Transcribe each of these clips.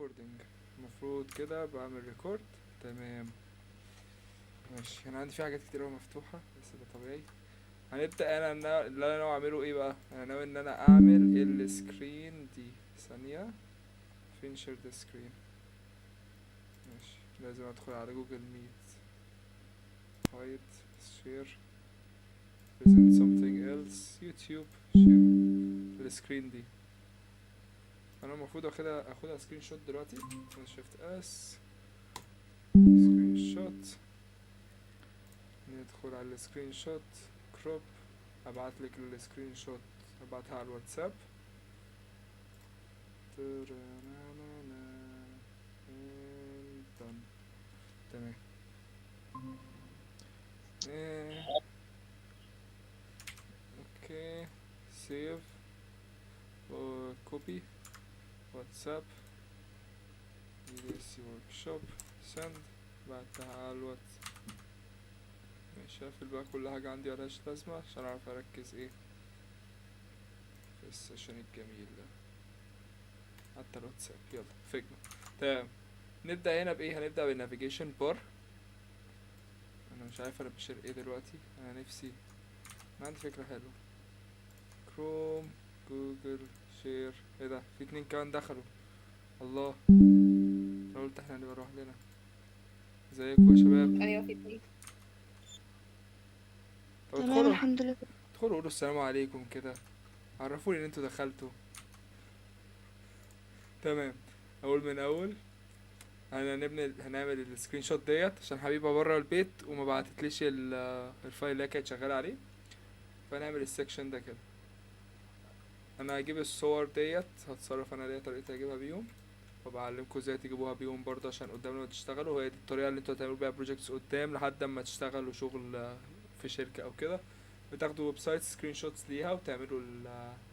ريكوردينج. المفروض كده بعمل ريكورد. تمام. ماشي، انا عندي في حاجات كتير اوي مفتوحة بس ده طبيعي. هنبدأ. اللي انا ناوي اعمله ايه بقى؟ انا ناوي ان انا اعمل السكرين دي ثانية. فين شير ذا سكرين؟ ماشي، لازم ادخل على جوجل ميت. هايد شير present something else يوتيوب شير السكرين دي. انا المفروض اخدها سكرين شوت دلوقتي. شيفت اس سكرين شوت. ندخل على السكرين شوت كروب. ابعتلك السكرين شوت، ابعتها على الواتساب. done. تمام. اوكي سيف وكوبي واتساب يدرسي ورك شوب سند. بعتها على الواتس. ماشي، هقفل بقى كل حاجة عندي ملهاش لازمة عشان اعرف اركز ايه في السيشن الجميل ده. حتى الواتساب يلا فيجما. تمام. نبدأ هنا بإيه؟ هنبدأ بالنافيجيشن بار. أنا مش عارف أنا بشير إيه دلوقتي. أنا نفسي، أنا عندي فكرة حلوة. كروم جوجل شير. إيه ده؟ في اتنين كمان دخلوا. الله، أنا قلت إحنا هنبقى لوحدنا. ازيكم يا شباب؟ ايوه في اتنين. طب تمام ادخلوا، الحمد لله. ادخلوا قولوا السلام عليكم كده. عرفوني إن انتوا دخلتوا. تمام. أول من أول هنعمل السكرين شوت ديت عشان حبيبة بره البيت وما بعتتليش الفايل اللي هي كانت شغالة عليه. فنعمل السكشن ده كده. انا هجيب الصور ديت، هتصرف انا ليا طريقتي اجيبها بيهم، وبعلمكم ازاي تجيبوها بيهم برضه عشان قدام لما تشتغلوا. هي دي الطريقه اللي انتوا هتعملوا بيها بروجكتس قدام لحد اما تشتغلوا شغل في شركه او كده. بتاخدوا ويب سايت سكرين شوتس ليها وتعملوا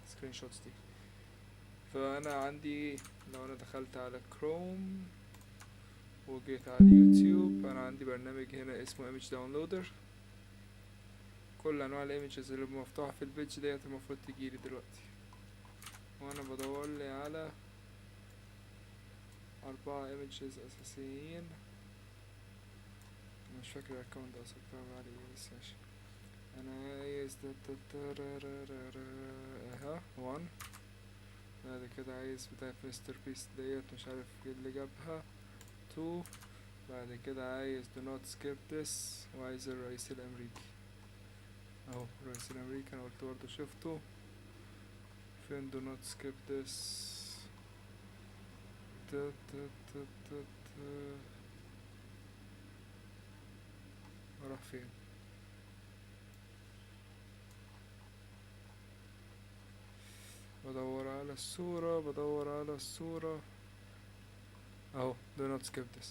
السكرين شوتس دي. فانا عندي، لو انا دخلت على كروم وجيت على اليوتيوب، انا عندي برنامج هنا اسمه ايمج داونلودر. كل انواع الايمجز اللي مفتوحه في البيج ديت المفروض تجيلي دلوقتي. وانا بدور لي على 4 images أساسيين. مش فاكر الاكونت ده اصلا بتاع عليه ايه بس ماشي. انا عايز اها 1. بعد كده عايز بتاعت مستر بيست ديت مش عارف ايه اللي جابها. 2. بعد كده عايز do not skip this، وعايز الرئيس الامريكي اهو. الرئيس الامريكي انا قلت برضه شفته. فين do not skip this؟ تا تا تا تا تا. راح فين؟ بدور على الصورة، بدور على الصورة اهو. do not skip this.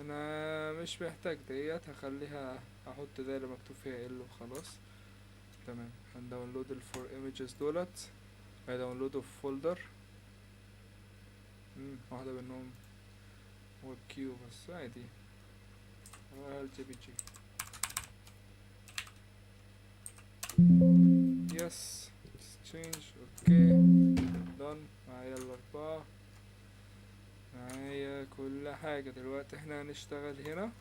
انا مش محتاج ديت، هخليها هحط دايرة مكتوب فيها ال وخلاص. تمام. هنداونلود الفور ايمجز دولت. هيداونلودوا في فولدر. واحدة منهم ويب كيو بس عادي. جي بي جي. يس تشينج. اوكي دون. معايا الاربعة، معايا كل حاجة. دلوقتي احنا هنشتغل هنا.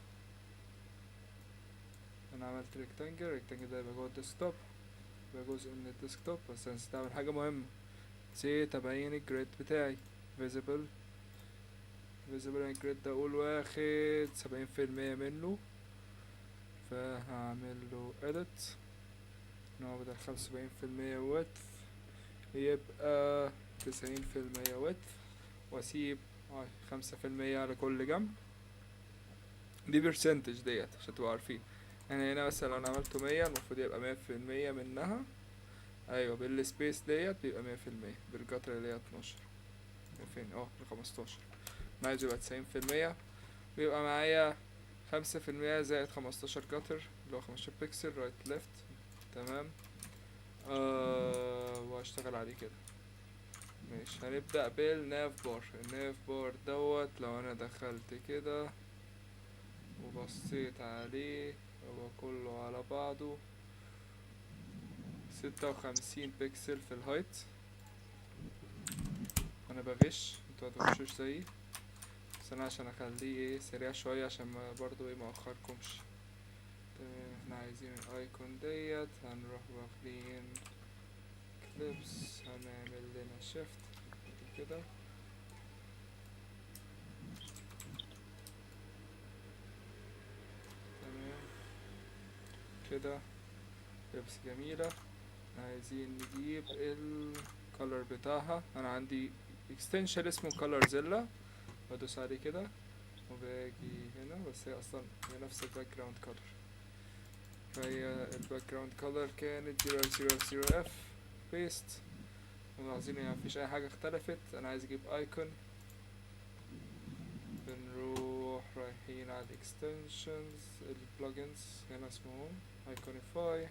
انا عملت ريكتانجل ده يبقى جوه الديسكتوب، يبقى جزء من الديسكتوب. بس انا نسيت اعمل حاجة مهمة، نسيت ابين الجريد بتاعي. visible الجريد ده اقول واخد 70% منه، فهعمل له edit ان هو بدل 75% width يبقى 90% width، واسيب 5% على كل جنب. دي برسنتج ديت عشان تبقوا عارفين. يعني هنا مثلا لو انا عملته 100 المفروض يبقى 100% منها. ايوه بالسبيس ديت بيبقى 100%، بالقطر اللي هي 12 فين ال 15. انا عايزه يبقى 90%، ويبقى معايا 5% زائد 15 قطر اللي هو 15 بكسل رايت ليفت. تمام. واشتغل عليه كده. ماشي، هنبدأ بالناف بار. الناف بار دوت لو انا دخلت كده وبصيت عليه هو كله على بعضه 56 بكسل في الهايت. انا بغش، انتوا هتغشوش زيي. بس انا عشان اخليه ايه سريع شوية عشان ما برضو ايه مأخركمش. تمام، احنا عايزين الايكون ديت، هنروح واخدين كليبس، هنعمل لنا شيفت كده. تمام كده، كليبس جميلة. عايزين نجيب الكولر بتاعها، انا عندي اكستنشن اسمه كولرزيلا، بدوس عليه كده وباجي هنا، بس هي اصلا هي نفس الباك جراوند كولر، فهي الباك جراوند كولر كانت 000 F بيست. ملاحظين ان مفيش اي حاجة اختلفت. انا عايز اجيب ايكون، بنروح رايحين على الاكستنشنز البلجنز، هنا اسمهم ايكونيفاي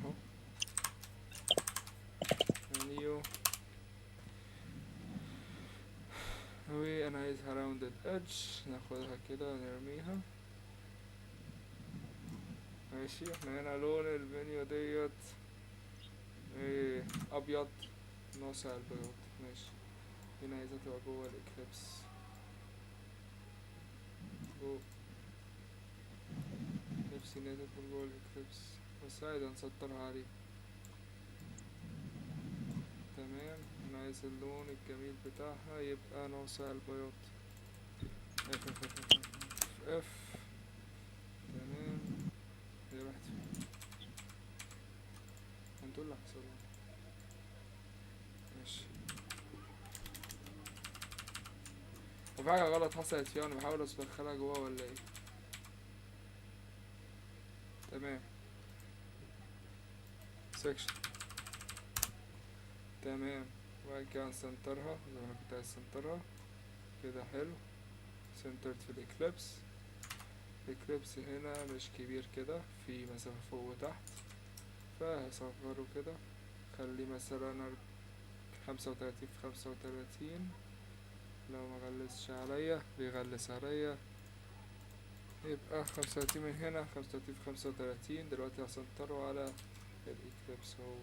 اهو، منيو، وانا عايزها راوندد ايدج، ناخدها كده ونرميها. ماشي، احنا هنا لون المنيو ديت ايه ابيض ناصع البياض. ماشي، هنا عايزها تبقى جوه الاكليبس، جوه نفسي انها تدخل جوه الاكليبس، بس عادي هنسطرها عليه. تمام، انا عايز اللون الجميل بتاعها يبقى ناصع البياض، اف. تمام، هي راحت فين؟ هنقول لك حصل. ماشي، وفي حاجة غلط حصلت فيها وانا بحاول ادخلها جوه ولا ايه؟ تمام، سكشن. تمام، وبعد كده نسنترها زي ما انا كنت عايز اسنترها كده. حلو، سنترد في الاكليبس. الاكليبس هنا مش كبير كده، في مسافة فوق وتحت، فهصغره كده، خليه مثلا 35 في 35. لو مغلسش عليا بيغلس عليا، يبقى 35 من هنا، 35 في 35. دلوقتي هسنتره على الاكليبس هو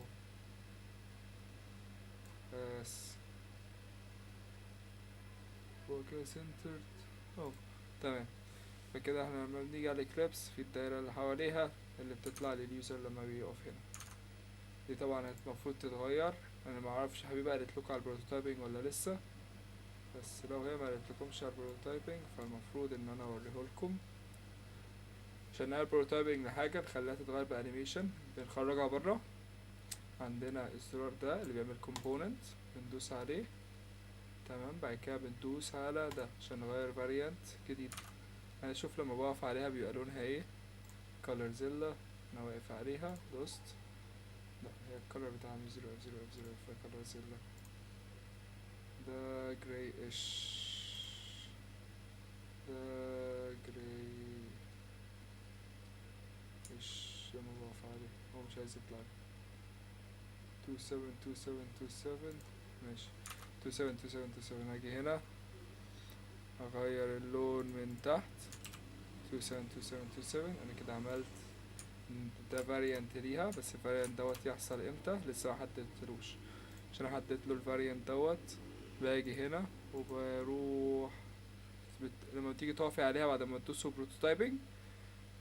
بس، هو كده سنترد اهو. تمام، فكده احنا لما بنيجي على الاكليبس في الدايرة اللي حواليها اللي بتطلع لليوزر لما بيقف هنا، دي طبعا المفروض تتغير. انا معرفش حبيبي قالت لكم على البروتوتايبنج ولا لسه، بس لو هي ما قالت لكمش على البروتوتايبنج فالمفروض ان انا اوريه لكم. عشان نعمل بروتوتايبنج لحاجة نخليها تتغير بانيميشن، بنخرجها برا. عندنا الزرار ده اللي بيعمل كومبوننت، بندوس عليه. تمام، بعد كده بندوس على ده عشان نغير فاريانت جديد. انا شوف لما بقف عليها بيبقى لونها ايه، كولرزيلا. انا واقف عليها دوست، لا هي الكولر بتاعها مش 0 فكولرزيلا ده جراي ايش، ده جراي ايش لما بقف عليه هو مش عايز يطلع. 27 ماشي، 27 هاجي هنا اغير اللون من تحت 27 انا كده عملت ده فاريانت ليها. بس الفاريانت دوت يحصل امتى لسه محددتلوش، عشان احدد له الفاريانت دوت باجي هنا وبروح لما تيجي تقفي عليها بعد ما تدوسوا بروتوتايبنج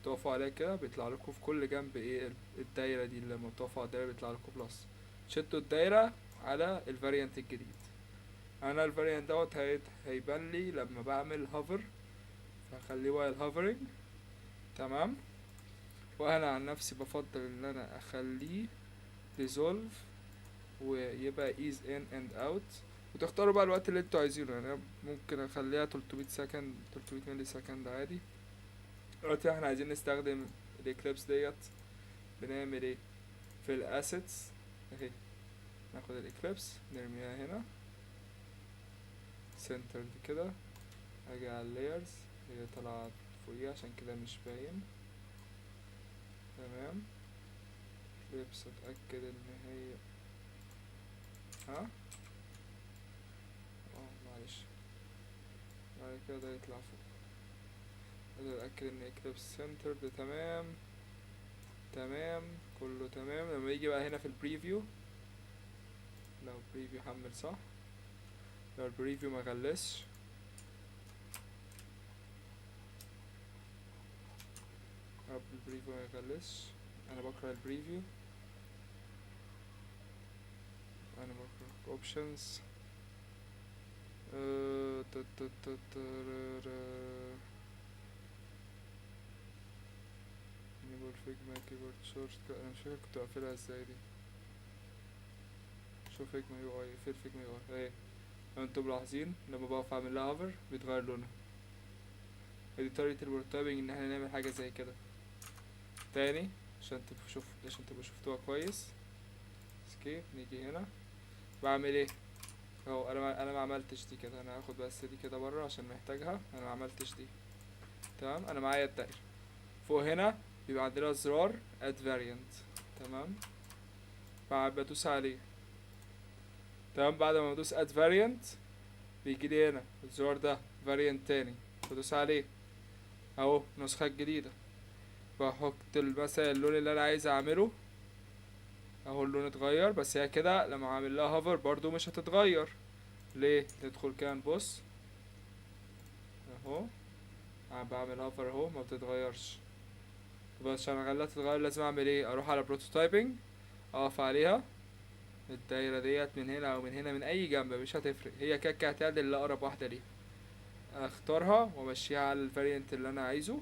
تقفوا عليها كده بيطلع لكم في كل جنب ايه الدايره دي. لما تقفوا على الدايره بيطلع لكم بلس، شدوا الدايره على الفاريانت الجديد. انا الفاريانت دوت هيبان لي لما بعمل هوفر، فخليه وايل هوفرنج. تمام، وانا عن نفسي بفضل ان انا اخليه dissolve ويبقى ease in and out، وتختاروا بقى الوقت اللي انتوا عايزينه. يعني أنا ممكن اخليها 300 سكند 300 ملي سكند عادي. دلوقتي احنا عايزين نستخدم الاكليبس ديت، بنعمل ايه في الاسيتس اهي، ناخد الاكليبس نرميها هنا سنتر كده، اجي على اللايرز هي طلعت فوقيها عشان كده مش باين. تمام، كليبس اتاكد ان هي ها معلش بعد كده ده يطلع فوق، اتاكد ان اكليبس سنتر ده. تمام تمام كله تمام. لما يجي بقى هنا في البريفيو، لو البريفيو حمل صح، لو البريفيو ما غلسش رب البريفيو ما يغلسش. انا بكره البريفيو. انا بكره اوبشنز. enable figma keyboard shortcut. انا مش فاكر كنت اقفلها ازاي دي. شوف فيجما يو اي، اقفل فيجما يو اي اهي. لو انتوا ملاحظين لما بقف اعمل لها هوفر بيتغير لونها. دي طريقة البروتوتايبنج ان احنا نعمل حاجة زي كده. تاني عشان تبقوا شفتوها كويس. اسكيب، نيجي هنا بعمل ايه اهو. انا ما عملتش دي كده، انا هاخد بس دي كده بره عشان محتاجها. انا ما عملتش دي. تمام. انا معايا الدايره فوق هنا بيبقى عندنا زرار add variant. تمام. بدوس عليه. تمام. بعد ما بدوس add variant بيجي لي هنا الزرار ده variant تاني، بدوس عليه اهو النسخه الجديده. بحط مثلا اللون اللي انا عايز اعمله اهو. اللون اتغير بس هي كده لما اعمل لها هوفر برضو مش هتتغير. ليه؟ ندخل كده نبص اهو. عم بعمل هوفر اهو ما بتتغيرش. بس عشان اخليها تتغير لازم اعمل ايه؟ اروح على بروتوتايبنج، اقف عليها الدايره ديت من هنا او من هنا من اي جنب مش هتفرق. هي كده كده هتعدل اللي اقرب واحده ليها. اختارها وامشيها على الفاريانت اللي انا عايزه،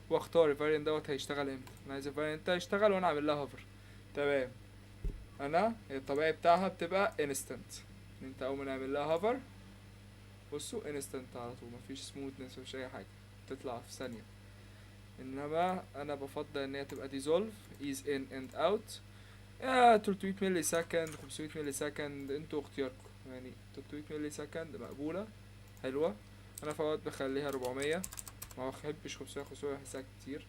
واختار الفاريانت دوت هيشتغل امتى. انا عايز الفاريانت ده يشتغل وانا اعمل لها هوفر. تمام. انا الطبيعي بتاعها بتبقى انستنت. انت اول ما نعمل لها هوفر بصوا انستنت على طول، مفيش سموثنس مفيش اي حاجه، تطلع في ثانيه. انما انا بفضل ان هي تبقى ديزولف ايز ان اند اوت. 300 ملي سكند 500 ملي سكند انتوا اختياركم يعني. 300 ملي سكند مقبوله حلوه. انا في اوقات بخليها 400، ما بحبش 500. 500 بحسها كتير.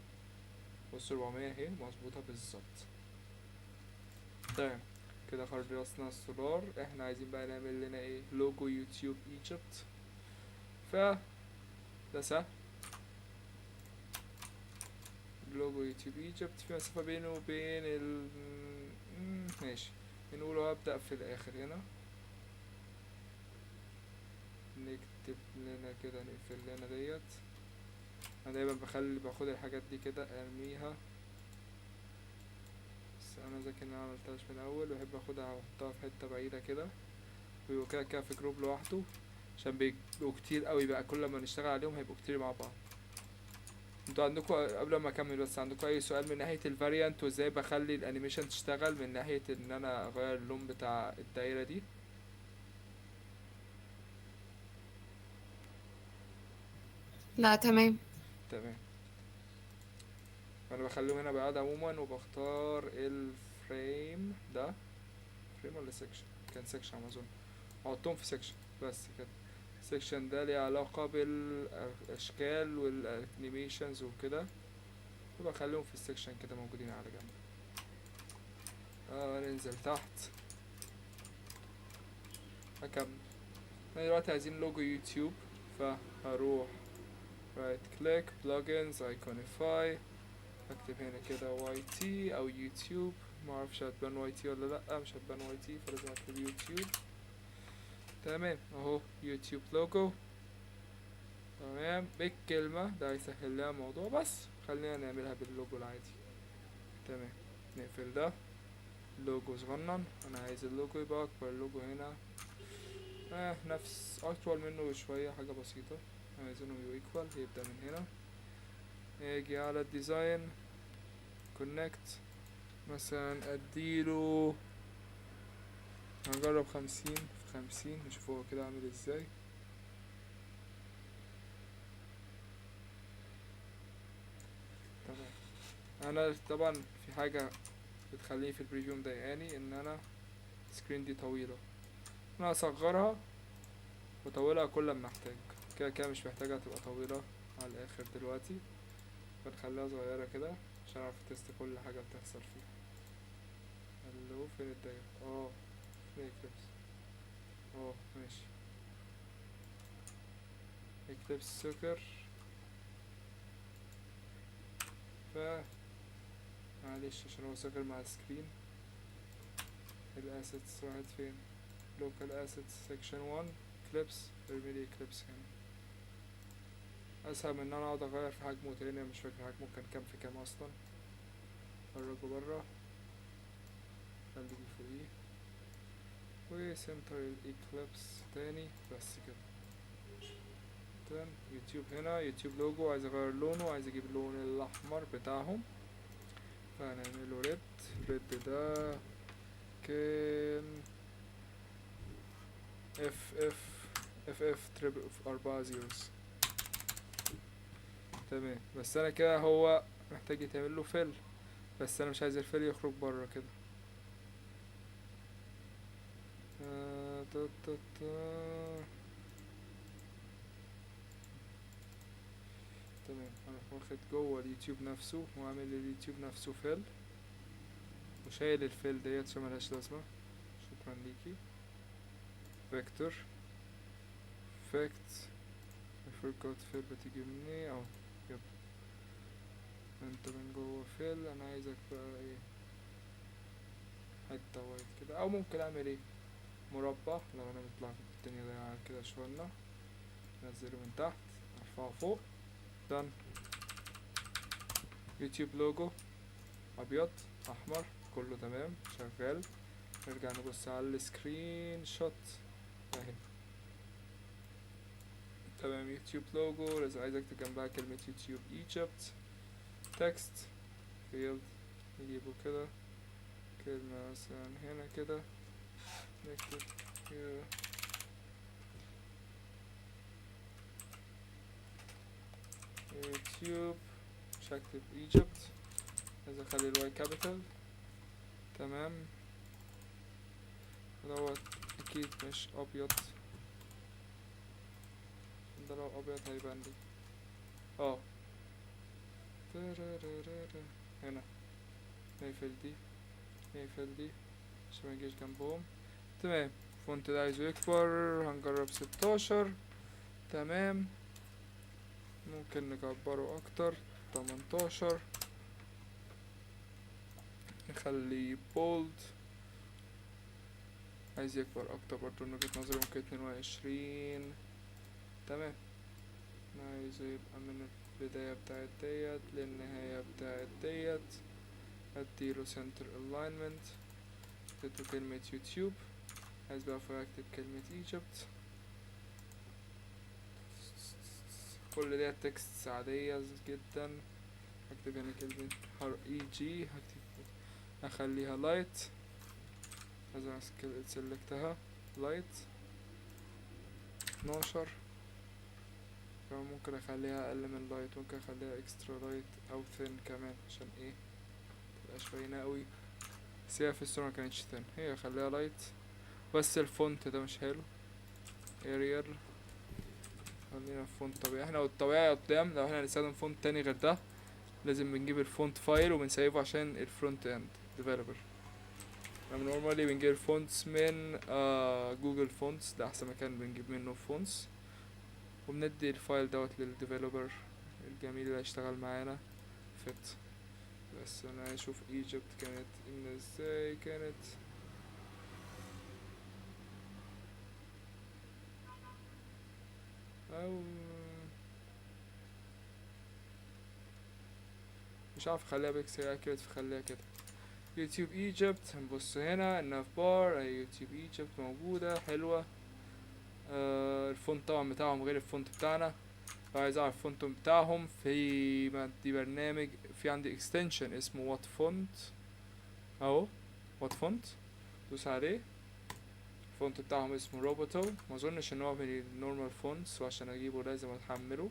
بص 400 اهي مظبوطه بالظبط. تمام. كده خلصنا السولار. احنا عايزين بقى نعمل لنا ايه؟ لوجو يوتيوب ايجيبت. ف ده سهل. لوجو يوتيوب ايجيبت في مسافة بينه وبين ماشي. نقوله هبدأ في الآخر هنا. نكتب لنا كده، نقفل لنا ديت. انا دايما باخد الحاجات دي كده ارميها، بس انا ذاكر ان انا معملتهاش من الاول، بحب اخدها واحطها في حتة بعيدة كده. ويبقوا كده كده في جروب لوحده عشان بيبقوا كتير قوي بقى. كل ما نشتغل عليهم هيبقوا كتير مع بعض. انتوا عندكوا قبل ما اكمل بس عندكوا اي سؤال من ناحية الفاريانت وازاي بخلي الانيميشن تشتغل من ناحية ان انا اغير اللون بتاع الدايرة دي؟ لا تمام. تمام. انا بخليهم هنا بعاد عموما وبختار الفريم ده. فريم ولا سيكشن؟ كان سيكشن على ما اظن. احطهم في سيكشن بس كده. السيكشن ده ليه علاقة بالاشكال والانيميشنز وكده، وبخليهم في السيكشن كده موجودين على جنب. ننزل تحت هكمل. احنا دلوقتي عايزين لوجو يوتيوب، فهروح رايت كليك بلجنز ايكونيفاي، اكتب هنا كده واي تي او يوتيوب. معرفش هتبان واي تي ولا لأ، مش هتبان واي تي فلازم اكتب يوتيوب. تمام اهو يوتيوب لوجو. تمام بالكلمة ده هيسهل لنا الموضوع، بس خلينا نعملها باللوجو العادي. تمام. نقفل ده. لوجو صغنن، انا عايز اللوجو يبقى اكبر. اللوجو هنا نفس اطول منه شوية، حاجة بسيطة. عايزينهم يبقوا ايكوال. يبدأ من هنا، اجي على الديزاين كونكت، مثلا اديله، هنجرب 50 في 50 نشوف هو كده عامل ازاي. تمام. انا طبعا في حاجة بتخليني في البريفيو مضايقاني، ان انا السكرين دي طويلة. انا هصغرها واطولها كل ما احتاج. كده كده مش محتاجة تبقى طويلة على الاخر دلوقتي، بنخليها صغيرة كده عشان اعرف تست كل حاجة بتحصل فيها. الو فين الدايرة؟ فين اكليبس؟ ماشي. اكليبس سكر. ف معلش عشان هو سكر مع السكرين. الاسيتس راحت فين؟ local assets section 1 clips. ارميلي clips هنا. اسهل من ان انا اقعد اغير في حجمه تاني. مش فاكر حجمه كان كام في كام اصلا. خرجه برا، خلي دي فوقيه، وسنتر الايكليبس تاني. بس كده. تمام. يوتيوب هنا، يوتيوب لوجو عايز اغير لونه، عايز اجيب اللون الاحمر بتاعهم، فهنعمله ريد. ريد ده كان اف تريبل 4 زيروز. تمام. بس انا كده هو محتاج يتعمل له فيل، بس انا مش عايز الفيل يخرج بره كده. تا تا تا. تمام. هروح واخد جوه اليوتيوب نفسه واعمل اليوتيوب نفسه فيل، وشايل الفيل ديت عشان ملهاش لازمة. شكرا ليكي. فيكتور فيكت. I forgot فيل بتيجي منين اهو. يب. انت من جوه فيل، انا عايزك بقى ايه، حتة وايت كده، او ممكن اعمل ايه، مربع. لو انا مطلع الدنيا ضايعة كده شوية، انزله من تحت، ارفعه فوق. done. يوتيوب لوجو ابيض احمر، كله تمام شغال. نرجع نبص على السكرين شوت اهي. تمام. يوتيوب لوجو لازم عايز اكتب جنبها كلمة يوتيوب ايجيبت. تكست فيلد نجيبه كده، كلمة مثلا هنا كده، نكتب here يوتيوب. مش هكتب ايجيبت، لازم اخلي الواي كابيتال. تمام. دوت اكيد مش ابيض، ده لو ابيض هيبان لي. اه. هنا نقفل دي، نقفل دي عشان ميجيش جنبهم. تمام. فونت ده عايزه يكبر، هنجرب 16. تمام. ممكن نكبره اكتر، 18. نخليه بولد. عايز يكبر اكتر برضه من وجهة نظري، ممكن 22. تمام. أنا عايزه يبقى من البداية بتاعت ديت للنهاية بتاعت ديت. اديله center alignment. اديته كلمة يوتيوب، عايز بقى فوق اكتب كلمة Egypt. كل ديت تكست عادية جدا. هكتب هنا كلمة اي جي، هكتب اخليها لايت، لازم سلكتها لايت 12. كمان ممكن اخليها اقل من لايت، ممكن اخليها اكسترا لايت او ثين كمان، عشان ايه متبقاش باينة اوي. بس هي في الصورة مكانتش ثين، هي خليها لايت. بس الفونت ده مش حلو. اريال، خلينا في فونت طبيعي. احنا والطبيعي قدام، لو احنا هنستخدم فونت تاني غير ده لازم بنجيب الفونت فايل وبنسيبه عشان الفرونت اند ديفلوبر. احنا نورمالي بنجيب فونتس من جوجل فونتس، ده احسن مكان بنجيب منه فونتس، وبندي الفايل دوت للديفلوبر الجميل اللي هيشتغل معانا فت. بس انا اشوف ايجيبت كانت ان ازاي كانت. او مش عارف اخليها بيكسل اكيوريت، فخليها كده يوتيوب ايجيبت. هنبص هنا الناف بار، يوتيوب ايجيبت موجودة حلوة. الفونت طبعا بتاعهم غير الفونت بتاعنا. لو عايز اعرف الفونت بتاعهم، في دي برنامج، في عندي اكستنشن اسمه وات فونت اهو. وات فونت دوس عليه. الفونت بتاعهم اسمه روبوتو. ما اظنش ان هو من النورمال فونتس، وعشان اجيبه لازم اتحمله.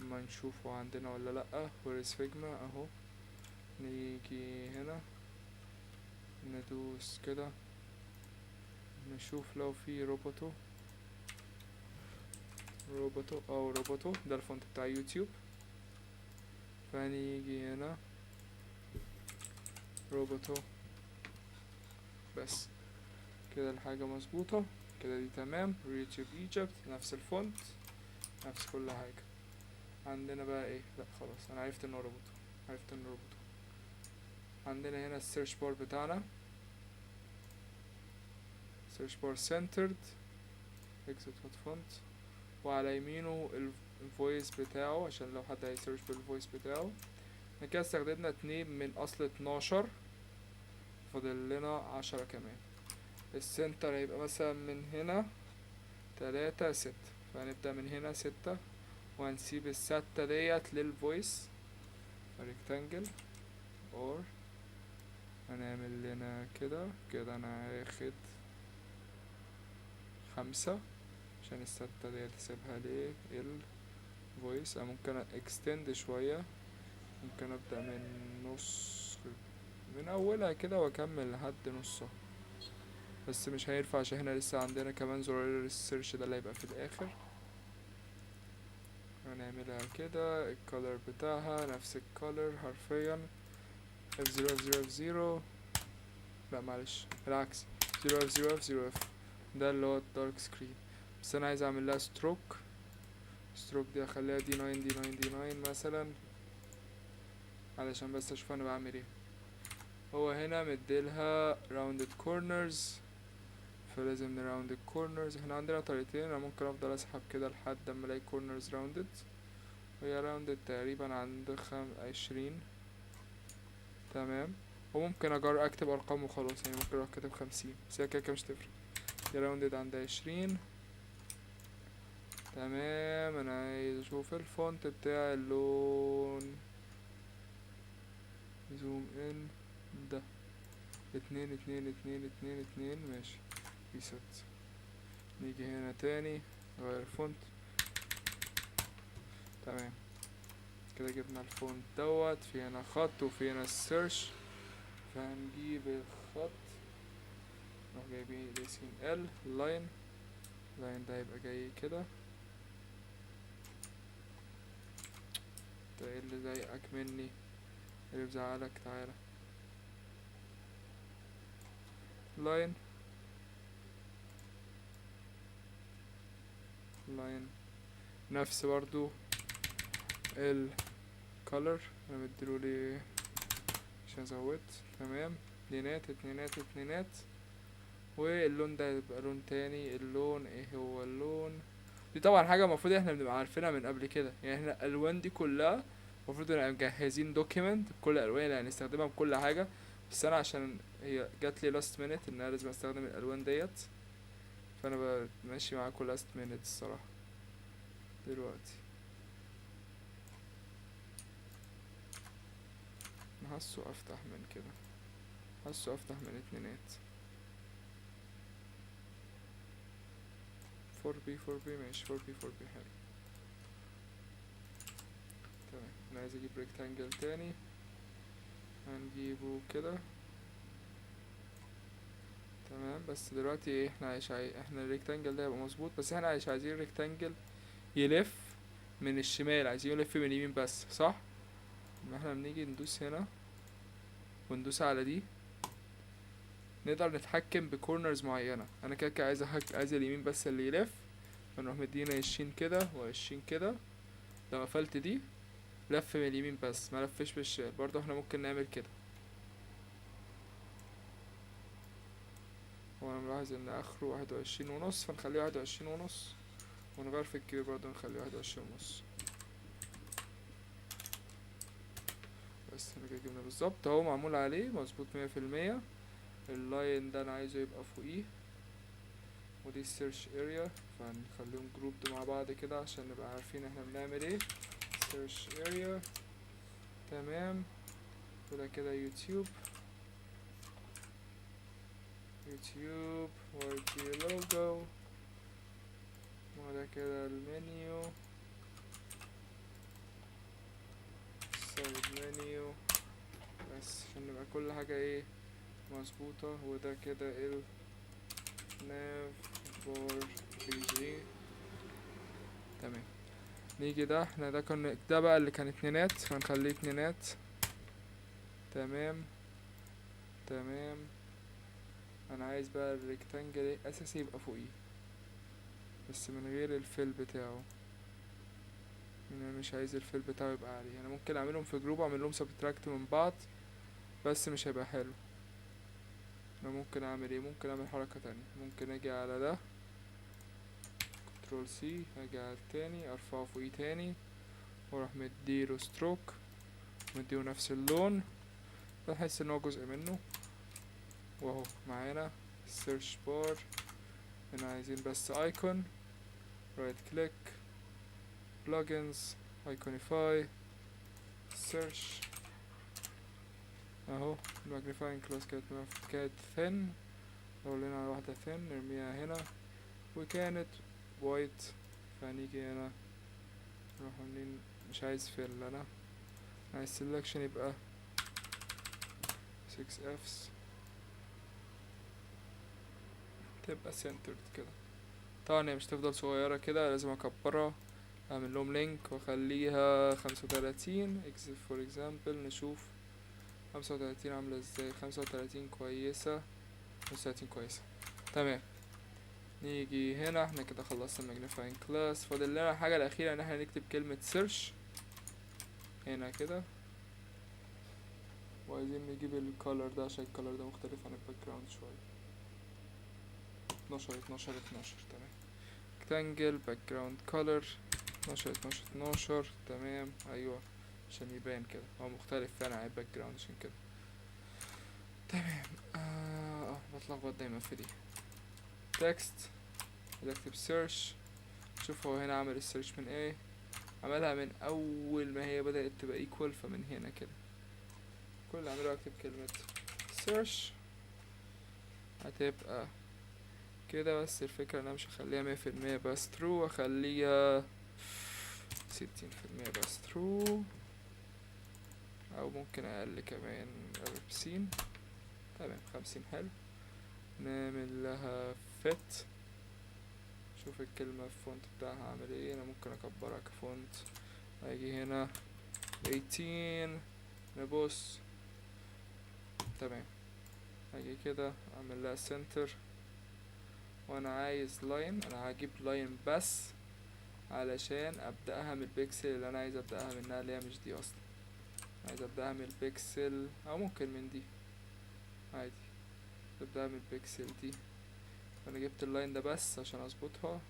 اما نشوفه عندنا ولا لا. ويرز فيجما اهو. نيجي هنا ندوس كده، نشوف لو في روبوتو. روبوتو او روبوتو ده الفونت بتاع يوتيوب. فنيجي هنا روبوتو. بس كده الحاجة مظبوطة كده، دي تمام. يوتيوب ايجيبت نفس الفونت، نفس كل حاجة. عندنا بقى ايه، لا خلاص انا عرفت انه روبوتو، عرفت انه روبوتو. عندنا هنا السيرش بار بتاعنا، سيرش بار centered exit hot font، وعلى يمينه الفويس بتاعه عشان لو حد هيسيرش بالفويس بتاعه. احنا كده استخدمنا 2 من اصل 12، فاضل لنا 10 كمان. السنتر هيبقى مثلا من هنا 3 6، فهنبدأ من هنا 6 وهنسيب الستة ديت للفويس ريكتانجل. اور هنعمل لنا كده كده، انا هاخد 5 عشان الستة ديت اسيبها للفويس. انا ممكن اكستند شوية، ممكن ابدأ من نص، من اولها كده واكمل لحد نصها، بس مش هينفع عشان احنا لسه عندنا كمان زرار السيرش ده اللي هيبقى في الاخر. هنعملها كده، الكولر بتاعها نفس الكولر حرفيا، F0 F0 F0. لا معلش العكس، 0 F0 F0 F، ده اللي هو الدارك سكرين. بس انا عايز اعمل لها ستروك دي اخليها D9 D9 D9 مثلا، علشان بس اشوف انا بعمل ايه. هو هنا مديلها rounded corners، فلازم نراوند الكورنرز. احنا عندنا طريقتين، انا ممكن افضل اسحب كده لحد اما الاقي كورنرز راوندد، وهي راوندد تقريبا عند 20. تمام. وممكن اكتب ارقام وخلاص، يعني ممكن اروح كاتب 50، بس هي كده مش تفرق. هي راوندد عند 20. تمام. انا عايز اشوف الفونت بتاع اللون، زوم ان ده 2 ماشي، ريست. نيجي هنا تاني نغير الفونت. تمام كده جبنا الفونت دوت، في هنا خط وفي هنا السيرش، فهنجيب الخط نروح جايبين ريسين ال لاين ده يبقى جاي كده. انت ايه اللي ضايقك مني، اللي بزعلك؟ تعالى لاين نفس برضو الكولر انا مديلولي عشان زودت. تمام. اتنينات. واللون ده يبقى لون تاني. اللون ايه هو اللون؟ دي طبعا حاجة المفروض احنا بنبقى عارفينها من قبل كده، يعني احنا الالوان دي كلها المفروض نبقى مجهزين دوكيمنت بكل الالوان اللي هنستخدمها بكل حاجة. بس انا عشان هي جات لي لاست مينيت ان انا لازم استخدم الالوان ديت، فانا بقى ماشي معاكم لاست مينيت الصراحة دلوقتي. حاسه افتح من كده، حاسه افتح من اتنينات. 4B ماشي، 4B حلو. تمام. انا عايز اجيب ريكتانجل تاني، هنجيبه كده. تمام. بس دلوقتي ايه، احنا الريكتانجل ده يبقى مظبوط، بس احنا عايزين ريكتانجل يلف من الشمال، عايزين يلف من اليمين بس، صح؟ ما احنا بنيجي ندوس هنا وندوس على دي، نقدر نتحكم بكورنرز معينة. انا كده عايز اليمين بس اللي يلف، فنروح مدينا 20 كده و20 كده. لو قفلت دي لف من اليمين بس، ما لفش بالشمال. برضه احنا ممكن نعمل كده. وانا ملاحظ ان اخره 21.5، فنخليه 21.5، ونغير في الكبير برضه نخليه 21.5. بس احنا كده جبنا بالظبط اهو، معمول عليه مظبوط 100%. اللاين ده انا عايزه يبقى فوقيه، ودي السيرش اريا، فهنخليهم جروبد مع بعض كده عشان نبقى عارفين احنا بنعمل ايه. سيرش اريا. تمام. وده كده يوتيوب ورجي لوجو، وده كده المنيو، سايد منيو، بس عشان نبقى كل حاجة ايه مظبوطة. وده كده الناف بار جي. تمام. نيجي ده، احنا ده بقى اللي كان اتنينات، فنخليه اتنينات. تمام. انا عايز بقى الريكتانجل ايه اساسي يبقى فوقيه، بس من غير الفيل بتاعه. انا مش عايز الفيل بتاعه يبقى عالي. انا ممكن اعملهم في جروب، اعمل لهم سبتراكت من بعض، بس مش هيبقى حلو. انا ممكن اعمل ايه، ممكن اعمل حركة تانية. ممكن اجي على ده كنترول سي، هاجي على التاني ارفعه فوقيه تاني واروح مديله ستروك مديله نفس اللون بحس ان هو جزء منه. واهو معانا سيرش بار. هنا عايزين بس ايكون، رايت كليك، بلجنز، ايكونيفاي، سيرش. اهو الماجنيفاينج كلاس كانت ثين، لو لقينا على واحدة ثين نرميها هنا وكانت وايت، فهنيجي هنا نروح عاملين مش عايز فيل، انا عايز سيلكشن يبقى 6 Fs تبقى centered كده. طبعا هي مش تفضل صغيرة كده، لازم اكبرها اعمل لهم لينك واخليها 35 for example. نشوف 35 عاملة ازاي. 35 كويسة، 35 كويسة تمام. نيجي هنا احنا كده خلصنا magnifying class، فاضل لنا الحاجة الأخيرة ان احنا نكتب كلمة search هنا كده، وعايزين نجيب الكالر ده عشان الكالر ده مختلف عن الباك جراوند شوية. 12 12 12 تمام. rectangle background color 12 12 12 تمام. ايوه عشان يبان كده هو مختلف فعلا عن الباك جراوند عشان كده تمام. بتلخبط دايما في دي. text اكتب search، شوف هو هنا عمل السيرش من ايه، عملها من اول ما هي بدأت تبقى equal، فمن هنا كده كل اللي عمله اكتب كلمة search هتبقى كده. بس الفكرة انا مش هخليها 100% بس true، واخليها 60% بس true، او ممكن اقل كمان 50 تمام. 50 حلو. نعمل لها fit، شوف الكلمة الفونت بتاعها عامل ايه. انا ممكن اكبرها كفونت، اجي هنا 18 نبص تمام. اجي كده اعمل لها center، وانا عايز لاين، انا هجيب لاين بس علشان ابدأها من البيكسل اللي انا عايز ابدأها منها، اللي هي مش دي اصلا. عايز ابدأها من البيكسل او ممكن من دي عادي، ابدأها من البيكسل دي. انا جبت اللاين ده بس عشان اظبطها،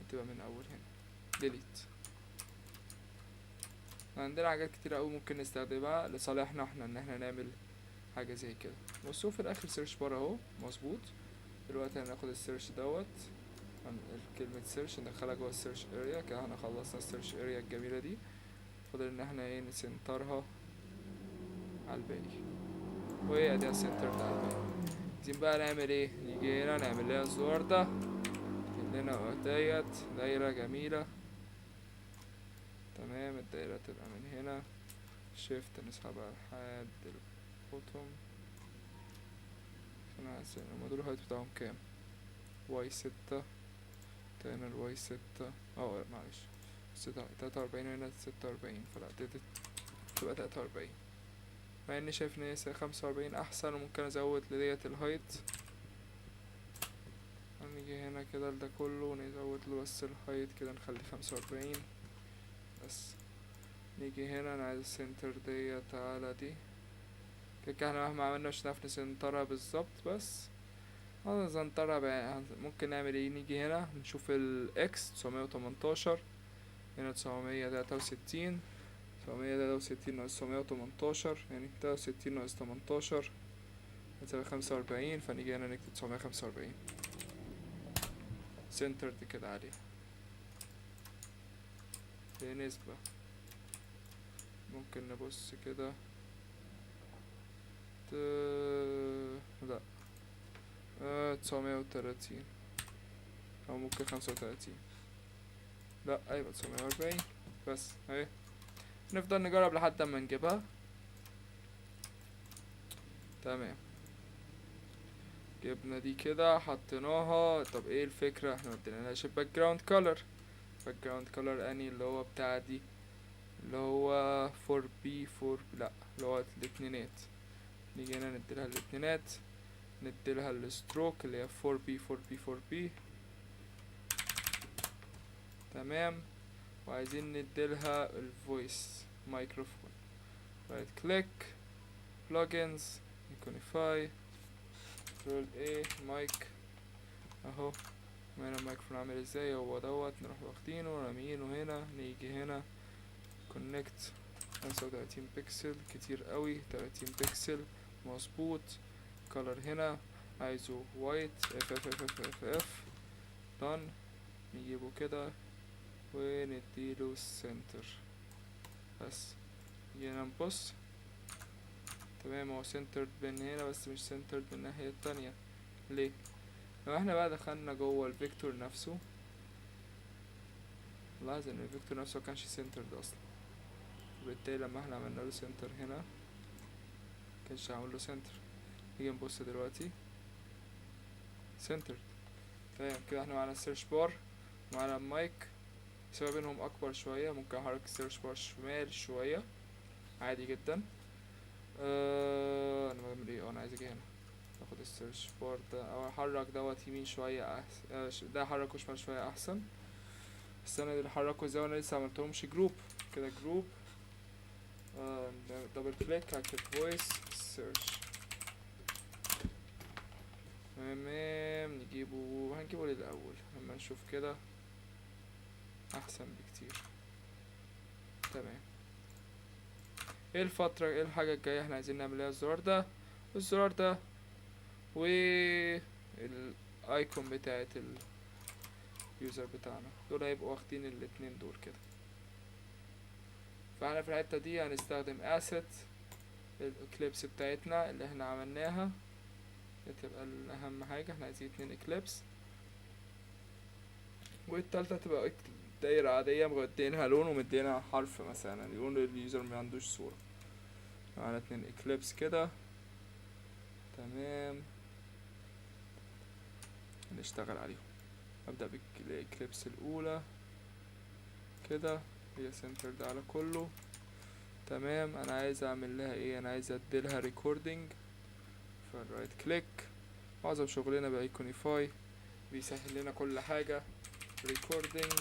هتبقى من اول هنا delete. عندنا حاجات كتير اوي ممكن نستخدمها لصالحنا احنا ان احنا نعمل حاجة زي كده. بصوا في الاخر سيرش بار اهو مظبوط. دلوقتي هناخد السيرش دوت كلمة سيرش ندخلها جوه السيرش اريا كده. احنا خلصنا السيرش اريا الجميلة دي، فاضل ان احنا ايه نسنترها على الباقي، وهي ادي سنترد على الباقي. عايزين بقى نعمل ايه؟ نيجي هنا نعمل لها الزرار ده لنا ديت دايرة جميلة تمام. الدايرة تبقى من هنا شيفت نسحبها لحد البوتوم. انا عايز هما دول الهايت بتاعهم كام؟ واي 6 تاني الواي 6 معلش 43 وهنا 46، فلا دي تبقى 43. مع اني شايف ان 45 احسن، وممكن ازود لديت الهايت. هنيجي هنا كده لده كله ونزود له بس الهايت كده نخلي 45 بس. نيجي هنا انا عايز السنتر ديت على دي كده. احنا مهما عملنا مش هنعرف نسنترها بالظبط، بس هنسنترها بقى. ممكن نعمل ايه؟ نيجي هنا نشوف الاكس 918 هنا 963 963 ناقص 918 يعني 63 ناقص 18 هتساوي 45. فنيجي هنا نكتب 945 سنتر دي كده عليه بنسبة. ممكن نبص كده لا 930 او ممكن 35 لا ايوه 940 بس اهي. نفضل نجرب لحد ما نجيبها تمام. جبنا دي كده حطيناها. طب ايه الفكرة؟ احنا مدينالهاش الباك جراوند كولر. باك جراوند كولر اني اللي هو بتاع دي اللي هو 4B 4 لا اللي هو الاتنينات. نيجي هنا نديلها الاتنينات، نديلها الستروك اللي هي 4B 4B 4B تمام. وعايزين نديلها الفويس مايكروفون. رايت كليك بلجنز ايكونيفاي كنترول A مايك اهو. هنا الميكروفون عامل ازاي، هو دوت نروح واخدينه رامينه هنا، نيجي هنا كونكت 35 بكسل كتير قوي، 30 بكسل مظبوط. كولر هنا عايزه وايت اف دان، نجيبه كده ونديله السنتر بس. جينا نبص تمام، هو سنترد من هنا بس مش سنترد من الناحية التانية. ليه؟ لو احنا بقى دخلنا جوه الفيكتور نفسه، لاحظ ان الفيكتور نفسه مكانش سنترد اصلا، وبالتالي لما احنا عملنا له سنتر هنا مكانش عامل له سنتر. نيجي نبص دلوقتي سنترد. تمام كده احنا معانا السيرش بار ومعانا المايك، السبب بينهم اكبر شوية، ممكن احرك السيرش بار شمال شوية عادي جدا. انا بعمل ايه، انا عايز اجي هنا اخد السيرش بار ده او احرك دوت يمين شوية احسن، ده احركه شمال شوية احسن. بس انا اللي احركه ازاي وانا لسه عملتهمش جروب كده. جروب دبل كليك هكتب فويس سيرش. تمام هنجيبه للاول لما نشوف كده احسن بكتير. تمام، ايه الفترة، ايه الحاجة الجاية احنا عايزين نعملها؟ الزرار ده والزرار ده و الايكون بتاعت اليوزر بتاعنا، دول هيبقوا واخدين الاتنين دول كده. فاحنا في الحتة دي هنستخدم asset الاكليبس بتاعتنا اللي احنا عملناها، تبقى اهم حاجة. احنا عايزين 2 اكليبس، والتالتة تبقى دايرة عادية مدينها لون ومدينها حرف مثلا يقول اليوزر ما عندوش صورة. معانا 2 اكليبس كده. تمام، هنشتغل عليهم. ابدأ بالاكليبس الاولى كده، هي سنتر ده على كله. تمام، انا عايز اعمل لها ايه، انا عايز اديلها ريكوردينج. فالرايت كليك، معظم شغلنا بايكونيفاي بيسهل لنا كل حاجة. ريكوردينج.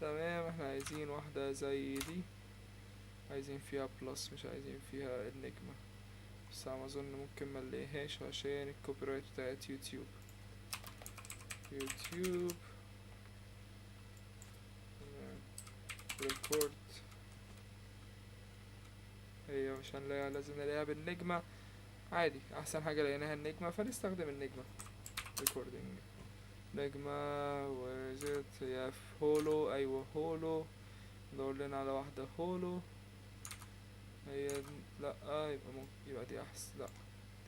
تمام، احنا عايزين واحدة زي دي، عايزين فيها بلس مش عايزين فيها النجمة، بس على ما اظن ممكن ملقيهاش عشان الكوبي رايت بتاعت يوتيوب. يوتيوب ريكورد، هي مش هنلاقيها، لازم نلاقيها بالنجمة. عادي، احسن حاجة لقيناها النجمة فنستخدم النجمة. ريكوردينج نجمة وزيت هي في هولو، ايوه هولو، ندور لنا على واحدة هولو. هي لا، يبقى ممكن يبقى دي احسن، لا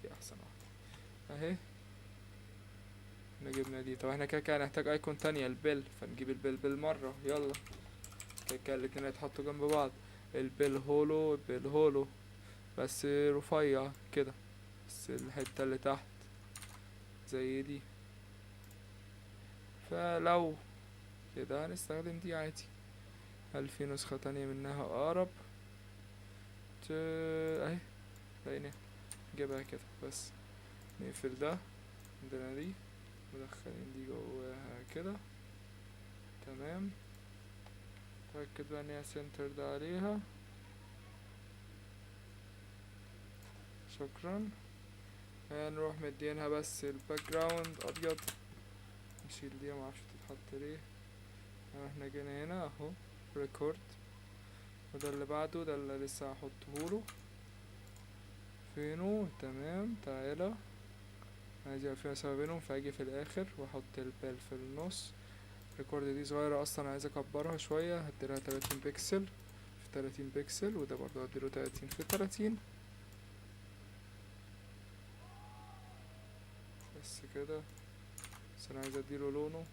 دي احسن واحدة اهي. احنا جبنا دي. طب احنا كده كده هنحتاج ايكون تانية البل، فنجيب البل بالمرة. يلا كده كده الاتنين هيتحطوا جنب بعض. البل هولو، البل هولو بس رفيع كده، بس الحتة اللي تحت زي دي. فلو كده هنستخدم دي عادي. هل في نسخة تانية منها اقرب؟ اهي لقيناها، نجيبها كده بس. نقفل ده، عندنا دي، مدخلين دي جواها كده. تمام، تأكد بقى ان هي سنتر ده عليها. شكرا. هنروح مدينها بس الباك جراوند ابيض، نشيل دي معرفش تتحط ليه. احنا جينا هنا اهو ريكورد، وده اللي بعده ده اللي لسه هحطهوله. فينه؟ تمام، تعالى عايز يبقى في مسافة بينهم، فاجي في الاخر واحط البال في النص. ريكورد دي صغيرة اصلا، عايز اكبرها شوية، هديلها 30 بكسل في 30 بكسل، وده برضه هديله 30 في 30 بس كده. بس انا عايز اديله لونه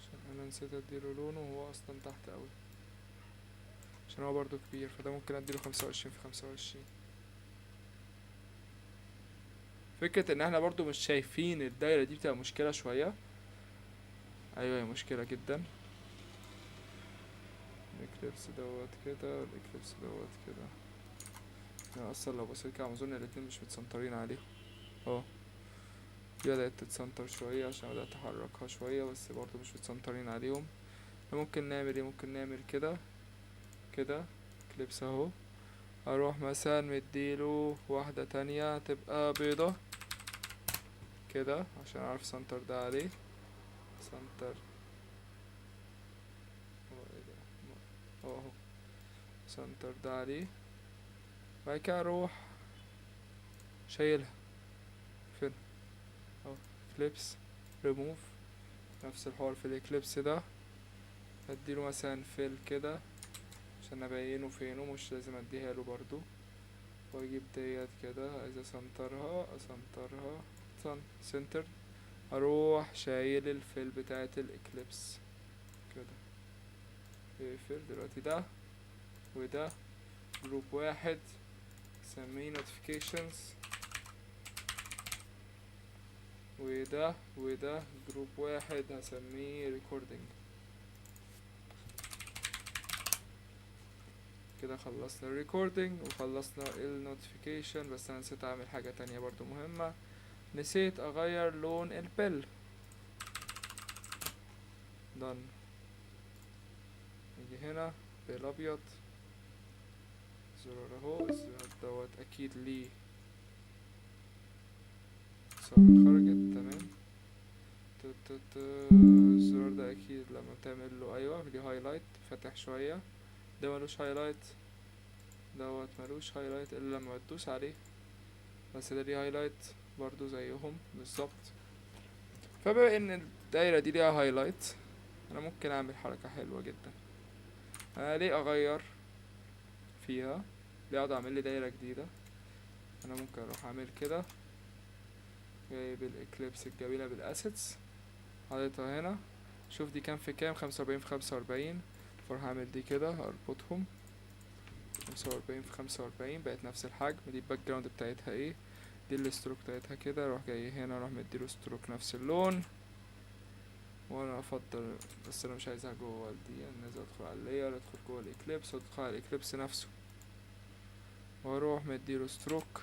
عشان انا نسيت اديله لونه، وهو اصلا تحت اوي عشان هو برضه كبير، فده ممكن اديله 25 في 25. فكرة ان احنا برضه مش شايفين الدايرة دي بتبقى مشكلة شوية. ايوه هي مشكلة جدا. الاكليبس دوت كده والاكليبس دوت كده، يعني اصلا لو بصيت كده اظن الاتنين مش متسنطرين عليه. اه دي بدأت تتسنطر شوية عشان بدأت احركها شوية، بس برضه مش متسنطرين عليهم. ممكن نعمل ايه، ممكن نعمل كده كده كليبس اهو، اروح مثلا مديله واحدة تانية تبقى بيضة كده عشان اعرف سنتر ده عليه. سنتر هو ايه ده؟ اهو سنتر ده عليه. بعد كده اروح شايلها فين اهو كليبس ريموف. نفس الحوار في الاكليبس ده، اديله مثلا فيل كده عشان ابينه فينه، مش لازم اديها له برضو. واجيب ديت كده عايز اسنترها سنتر. اروح شايل الفيل بتاعت الاكليبس كده. اقفل دلوقتي ده وده جروب واحد سميه notifications، وده جروب واحد هسميه recording. كده خلصنا الريكوردينج وخلصنا النوتيفيكيشن. بس انا نسيت اعمل حاجة تانية برضو مهمة، نسيت اغير لون البل. done. نيجي هنا بالابيض، زرار اهو. الزرار دوت اكيد ليه صار خرجت تمام. الزرار ده اكيد لما بتعمل له ايوه ليه هايلايت فاتح شوية. ده ملوش هايلايت، دوت ملوش هايلايت الا لما تدوس عليه، بس ده ليه هايلايت برضو زيهم بالظبط. فبما ان الدايرة دي ليها هايلايت، انا ممكن اعمل حركة حلوة جدا. انا ليه اغير فيها؟ ليه اقعد اعمل لي دايرة جديدة؟ انا ممكن اروح اعمل كده، جايب الاكليبس الجميلة بالاسيتس حاططها هنا. شوف دي كام في كام، 45 في 45. فاروح اعمل دي كده اربطهم 45 في 45 بقت نفس الحجم. دي الباك جراوند بتاعتها ايه، دي الستروك بتاعتها كده. اروح جاي هنا اروح مديله ستروك نفس اللون. وانا افضل بس انا مش عايزها جوه دي، انا عايز ادخل على اللاير، ادخل جوه الاكليبس وادخل على الاكليبس نفسه واروح مديله ستروك.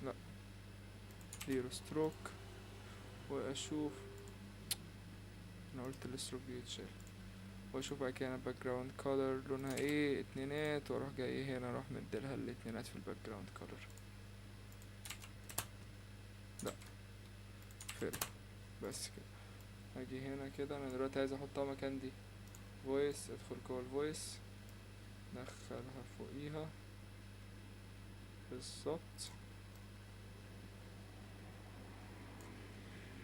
لا مديله ستروك واشوف، انا قلت الستروك دي يتشال. واشوف بعد كده الباك جراوند كولر لونها ايه، اتنينات. واروح جاي هنا اروح مديلها الاتنينات في الباك جراوند كولر. لا فيل بس كده. هاجي هنا كده، انا دلوقتي عايز احطها مكان دي فويس. ادخل جوه الفويس ندخلها فوقيها بالظبط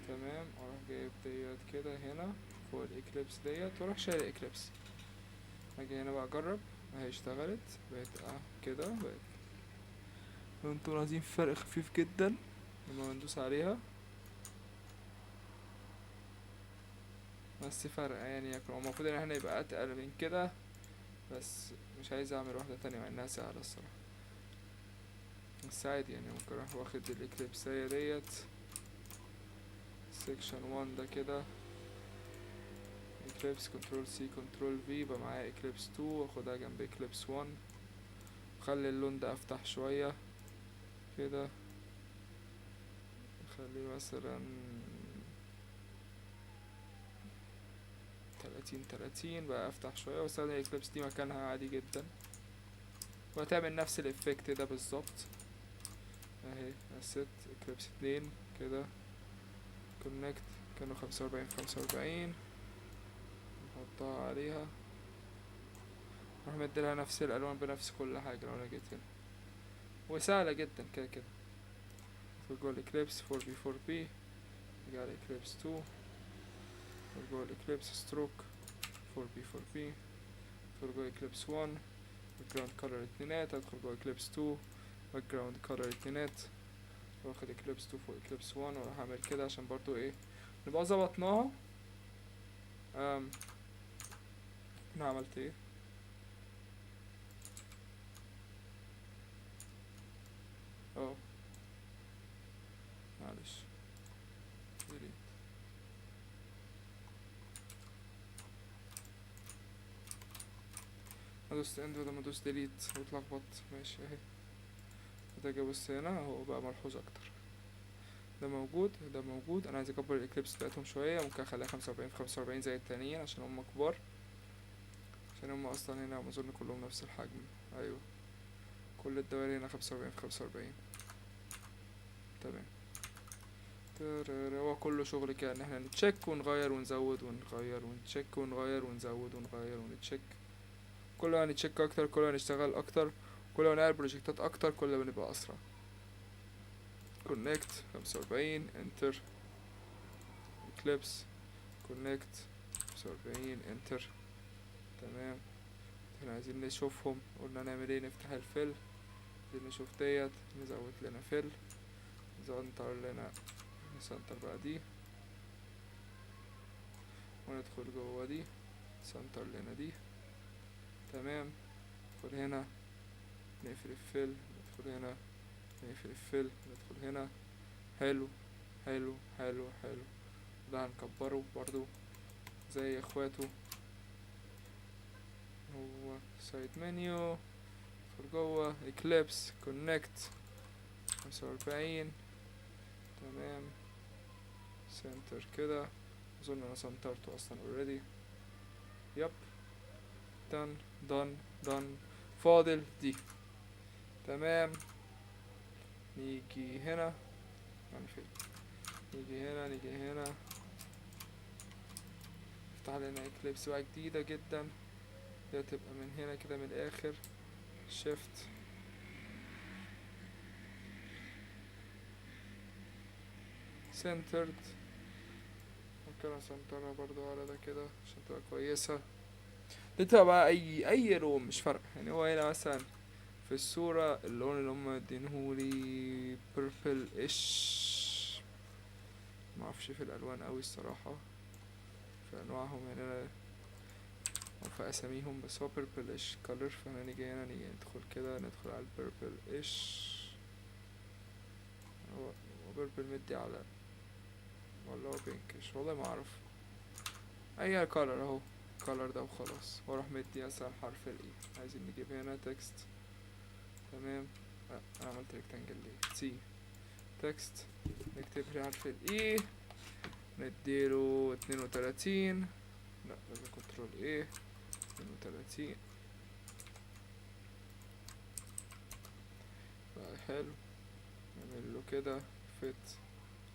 تمام. اروح جايب ديت كده هنا فوق الاكليبس ديت واروح شايل الاكليبس. هاجي هنا بقى اجرب اهي اشتغلت بقت كده بقت. انتوا لاحظين فرق خفيف جدا لما بندوس عليها، بس فرق يعني يكون المفروض ان احنا يبقى اتقل من كده، بس مش عايز اعمل واحدة تانية مع انها سهلة الصراحة. بس عادي يعني ممكن اروح واخد الاكليبسية ديت سيكشن 1 ده كده اكليبس كنترول سي كنترول في، يبقى معايا اكليبس 2 واخدها جنب اكليبس 1. خلي اللون ده افتح شوية كده، خليه مثلا 30 بقى افتح شوية، واستخدم الاكليبس دي مكانها عادي جدا وهتعمل نفس الافكت ده بالظبط. اهي اسيت اكليبس 2 كده كونكت كانوا 45 في 45 نحطها عليها. نروح مديلها نفس الالوان بنفس كل حاجة. لو انا جيت هنا وسهلة جدا كده كده. ندخل جوه الاكليبس 4B نرجع الاكليبس 2 ندخل جوه الاكليبس ستروك 4B ندخل جوه اكليبس 1 باك جراوند كولر اتنينات. ادخل جوه اكليبس 2 باك جراوند كولر اتنينات، واخد اكليبس 2 فوق اكليبس 1 واروح اعمل كده عشان برضو ايه نبقى ظبطناها. انا عملت ايه اه معلش ديليت. ادوس اند بدل ما ادوس ديليت واتلخبطت. ماشي اهي محتاج ابص هنا هو بقى ملحوظ اكتر. ده موجود ده موجود. انا عايز اكبر الاكليبس بتاعتهم شويه، ممكن اخليها 45 في 45 زي التانيين عشان هم كبار، عشان هم اصلا هنا اظن كلهم نفس الحجم. ايوه كل الدوائر هنا 45 في 45 تمام. هو كله شغل كده ان احنا نتشيك ونغير ونزود ونغير ونتشيك ونغير ونزود ونغير ونتشيك. كل ما نتشيك اكتر كل ما نشتغل اكتر، كل ما نعمل بروجكتات اكتر كل ما نبقى اسرع. كونكت 45 انتر. اكليبس كونكت 45 انتر. تمام. احنا عايزين نشوفهم، قلنا نعمل ايه؟ نفتح الفيل، عايزين نشوف ديت، نزود لنا فيل، نسنتر لنا، نسنتر بقى دي وندخل جوه دي، نسنتر لنا دي. تمام. ندخل هنا نقفل الفيل، ندخل هنا نقفل الفيل، ندخل هنا. حلو حلو حلو حلو. ده هنكبره برضو زي اخواته. هو سايد منيو، ندخل جوه اكليبس كونكت 45. تمام. سنتر كده، اظن انا سنترته اصلا اوريدي. يب. دن دن دن. فاضل دي. تمام. نيجي هنا، يعني فين؟ نيجي هنا نيجي هنا، نفتح لنا اكليبس بقى جديدة جدا. دي تبقى من هنا كده من الاخر. شيفت سنترد. ممكن اسنترها برضو على ده كده عشان تبقى كويسة. دي تبقى بقى اي لون مش فارقة. يعني هو هنا مثلا في الصورة اللون اللي هم مدينهولي بيربل ايش، معرفش في الالوان اوي الصراحة، في انواعهم هنا او في اساميهم، بس هو بيربل ايش كولر. فاحنا نيجي هنا نيجي ندخل كده، ندخل على البيربل ايش. هو بيربل مدي على، ولا هو بينكش؟ والله ما اعرف. اي كولر اهو، الكولر ده وخلاص. واروح مدي مثلا حرف الاي. عايزين نجيب هنا تكست. تمام. انا عملت ريكتانجل ليه؟ سي تكست، نكتب هنا حرف الاي، نديله 32. لا لازم كنترول ايه، 32 بقى. حلو. نعمل له كده فيت،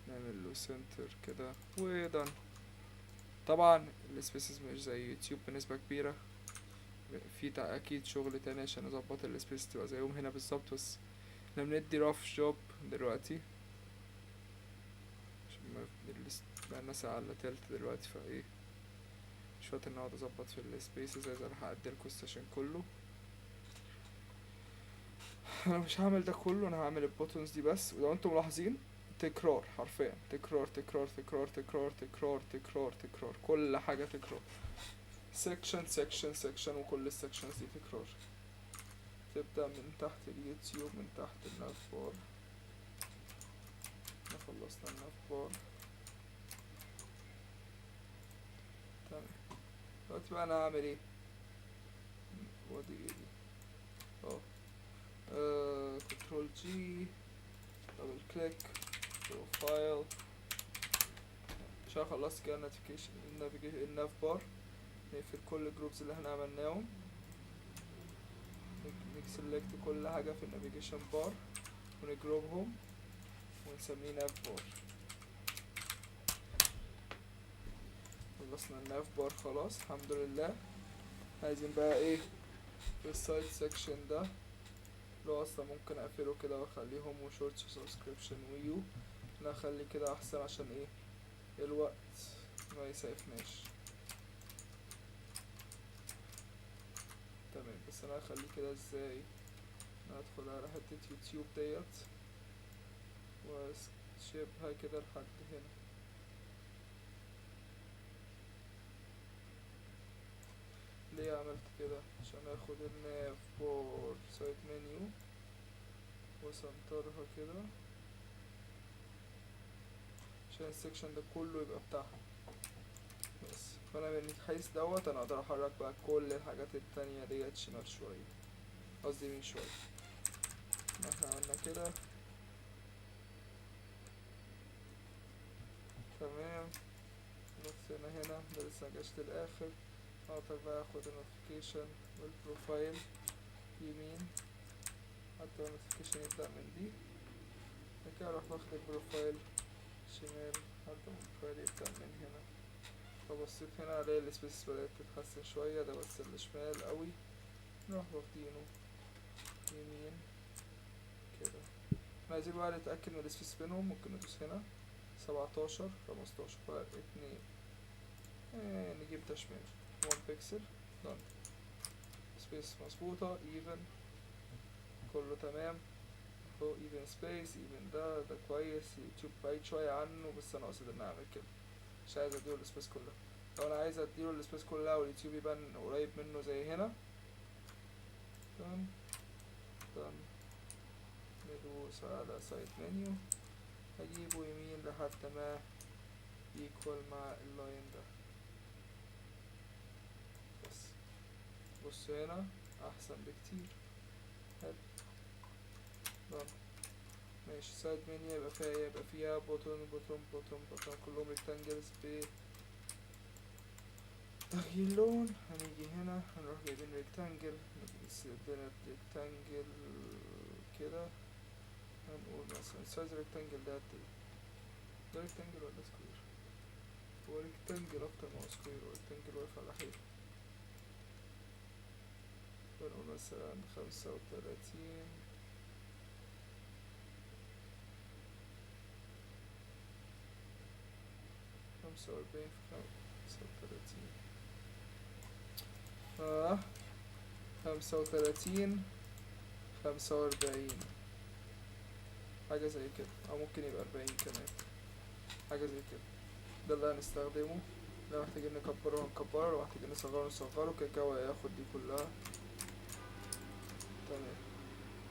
نعمل له سنتر كده ودن. طبعا السبيسز مش زي يوتيوب بنسبة كبيرة، في اكيد شغل تاني عشان اظبط السبيس تبقى زيهم هنا بالظبط، بس احنا بندي رف جوب دلوقتي عشان بقالنا ساعة الا تلت دلوقتي. فايه مش وقت ان اقعد اظبط في السبيسز. عايز اروح اعدلكوا السيشن كله. انا مش هعمل ده كله، انا هعمل البوتونز دي بس. ولو انتم ملاحظين تكرار، حرفيا تكرار تكرار تكرار تكرار تكرار تكرار تكرار، كل حاجة تكرار. سيكشن سيكشن سيكشن، وكل السيكشنز دي تكرار. تبدأ من تحت اليوتيوب، من تحت الناف بار. احنا خلصنا الناف بار. تمام. دلوقتي بقى انا هعمل ايه؟ ودي ايه دي؟ كنترول جي، دبل كليك، بروفايل. عشان خلصت كده الناف بار. نقفل كل الجروبز اللي احنا عملناهم، نسلكت كل حاجة في النافيجيشن بار ونجروبهم ونسميه ناف بار. خلصنا الناف بار خلاص الحمد لله. عايزين بقى ايه في السايد سيكشن ده، اللي هو اصلا ممكن اقفله كده واخليه هوم وشورت سبسكريبشن ويو. انا اخلي كده احسن عشان ايه الوقت ما يسعفناش. تمام. بس انا هخليه كده ازاي؟ انا ادخل على حتة يوتيوب ديت واشيبها كده لحد هنا. ليه عملت كده؟ عشان اخد الناف بور سايد منيو وسنترها كده عشان السكشن ده كله يبقى بتاعها. بس فانا من الحيث دوت انا اقدر احرك بقى كل الحاجات التانية ديت شمال شوية، قصدي يمين شوية. احنا عملنا كده. تمام. نفسنا هنا ده لسه مجاش للاخر. اقدر بقى اخد النوتيفيكيشن والبروفايل يمين، حتى النوتيفيكيشن يبدأ من دي. بعد كده اروح واخد البروفايل شمال لحد ما الفايل يبدأ من هنا. فبصيت هنا الاقي السبيس بدأت تتحسن شوية، ده بس اللي شمال قوي. نروح واخدينه يمين كده. احنا عايزين بقى نتأكد من السبيس بينهم، ممكن ندوس هنا 17 15 فرق 2. نجيب ده شمال 1 بيكسل done. سبيس مظبوطة even كله تمام. فوق even space even ده كويس. يوتيوب بعيد شوية عنه بس انا قصد ان اعمل كده، مش عايز اديله السبيس كلها. لو انا عايز اديله السبيس كلها واليوتيوب يبان قريب منه زي هنا done done. ندوس على سايد منيو، هجيبه يمين لحد ما يكوال مع اللاين ده بس. بص هنا احسن بكتير. حلو done. ماشي. سايد منيو يبقى فيها بوتون بوتون بوتون بوتون كلهم ريكتانجلز تغيير لون. هنيجي هنا هنروح جايبين ريكتانجل، نستخدم ريكتانجل كده. هنقول مثلا سايز ريكتانجل ده قد ايه؟ ده ريكتانجل ولا سكوير؟ هو ريكتانجل اكتر ما هو سكوير، وريكتانجل واقف على حيل. فنقول مثلا 35 45 في 35 35 45 حاجة زي كده، او ممكن يبقى 40 كمان، حاجة زي كده. ده اللي هنستخدمه. لو محتاجين نكبره هنكبره، لو محتاجين نصغره نصغره، كده كده هياخد دي كلها. تمام.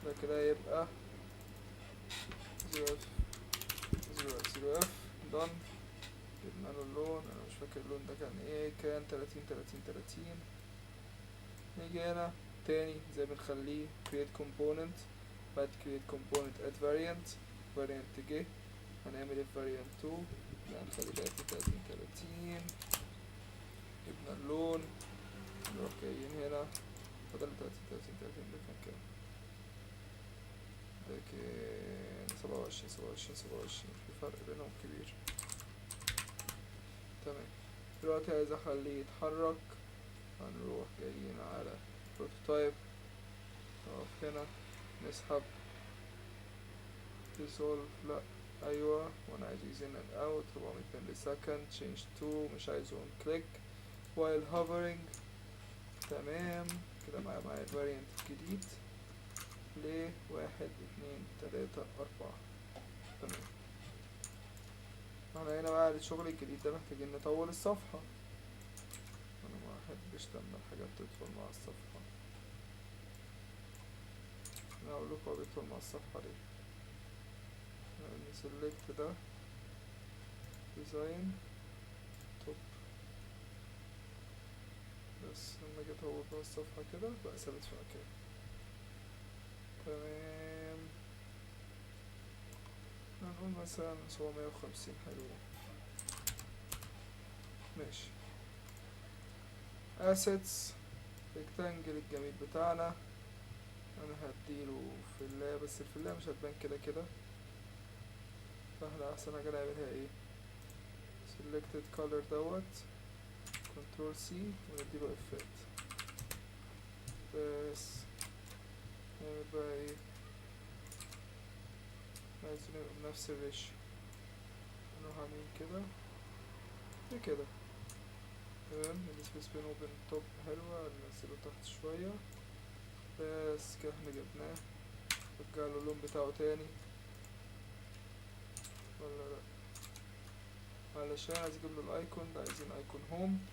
ده كده يبقى 0 اف 0 اف done. جبنا له اللون، انا مش فاكر اللون ده كان ايه، كان 30 30 30. نيجي هنا تاني زي بنخليه create component، بعد create component add variant جه. هنعمل ال variant 2 هنخلي 30 30 30. جبنا اللون، نروح جايين هنا بدل 30 30 30 ده كان كام؟ ده كان 27 27 27، في فرق بينهم كبير. تمام. دلوقتي عايز اخليه يتحرك، هنروح جايين على prototype، نقف هنا نسحب dissolve، لا ايوه، وانا عايز in and out 400 ملي change to مش عايزه on click while hovering. تمام كده معايا الفاريانت الجديد ل 1 2 3 4. تمام. احنا هنا بقى الشغل الجديد ده محتاجين نطول الصفحة، انا ما احبش لما الحاجات تدخل مع الصفحة. انا اقول لكم هو بيدخل مع الصفحة ليه. نسلكت ده ديزاين توب، بس لما جيت اطول بقى الصفحة كده بقى ثابت في مكان. تمام. هنقول مثلا 750 حلو. ماشي. assets rectangle الجميل بتاعنا انا هديله فيلا، بس الفيلا مش هتبان كده كده، فاحنا احسن حاجة نعملها ايه، selected color دوت control C ونديله افات. بس نعمل بقى ايه، عايزين نبقى بنفس الريش، نروح عاملين كده كده. تمام. السبيس بين وبين توب حلوة، ننزله تحت شوية بس كده احنا جبناه. رجعله اللون بتاعه تاني ولا لا، علشان عايز اجيب له الايكون ده، عايزين ايكون هوم.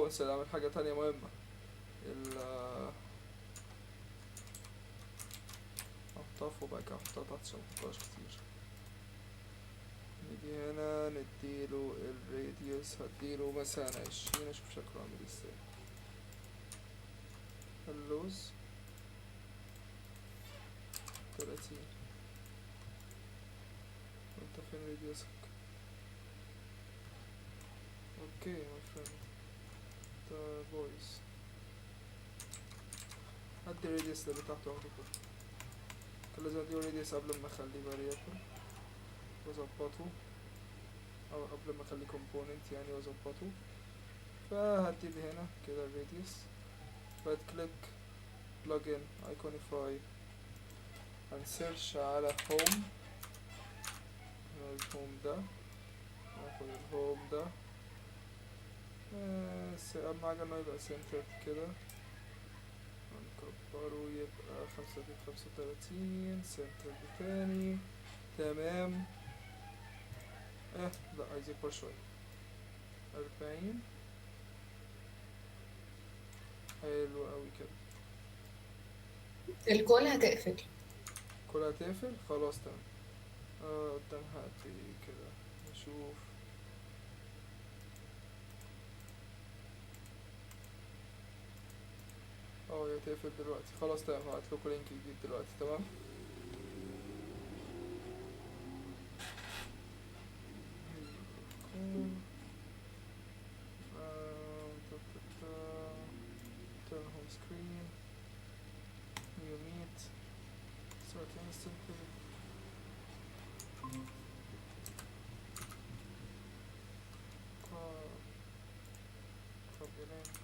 بس اعمل حاجة تانية مهمة، ال احطها فوق بقى كده، احطها تحت عشان محطهاش كتير. نيجي هنا نديله الراديوس، هديله مثلا 20 اشوف شكله عامل ازاي. اللوز 30. وانت فين راديوسك؟ اوكي ماي فريند ده فويس. هدي الراديوس اللي تحته واخده كله، كان لازم اديله راديوس قبل ما اخليه فاريبل. واظبطه، او قبل ما اخلي كومبوننت يعني واظبطه. فهدي هنا كده الراديوس، رايت كليك بلجن ايكونيفاي، هنسيرش على هوم، الهوم ده ناخد الهوم ده، اهم حاجة انه يبقى سنتر كده، هنكبره يبقى 35 سنتر تاني. تمام. لا عايز يكبر شوية، 40. حلو اوي كده. الكول هتقفل. كلها تقفل خلاص تمام. قدامها قد ايه كده نشوف. هي تقفل دلوقتي خلاص تمام. هبعتلكوا لينك جديد دلوقتي. تمام. turn home screen, new meet, start instantly. Copy link.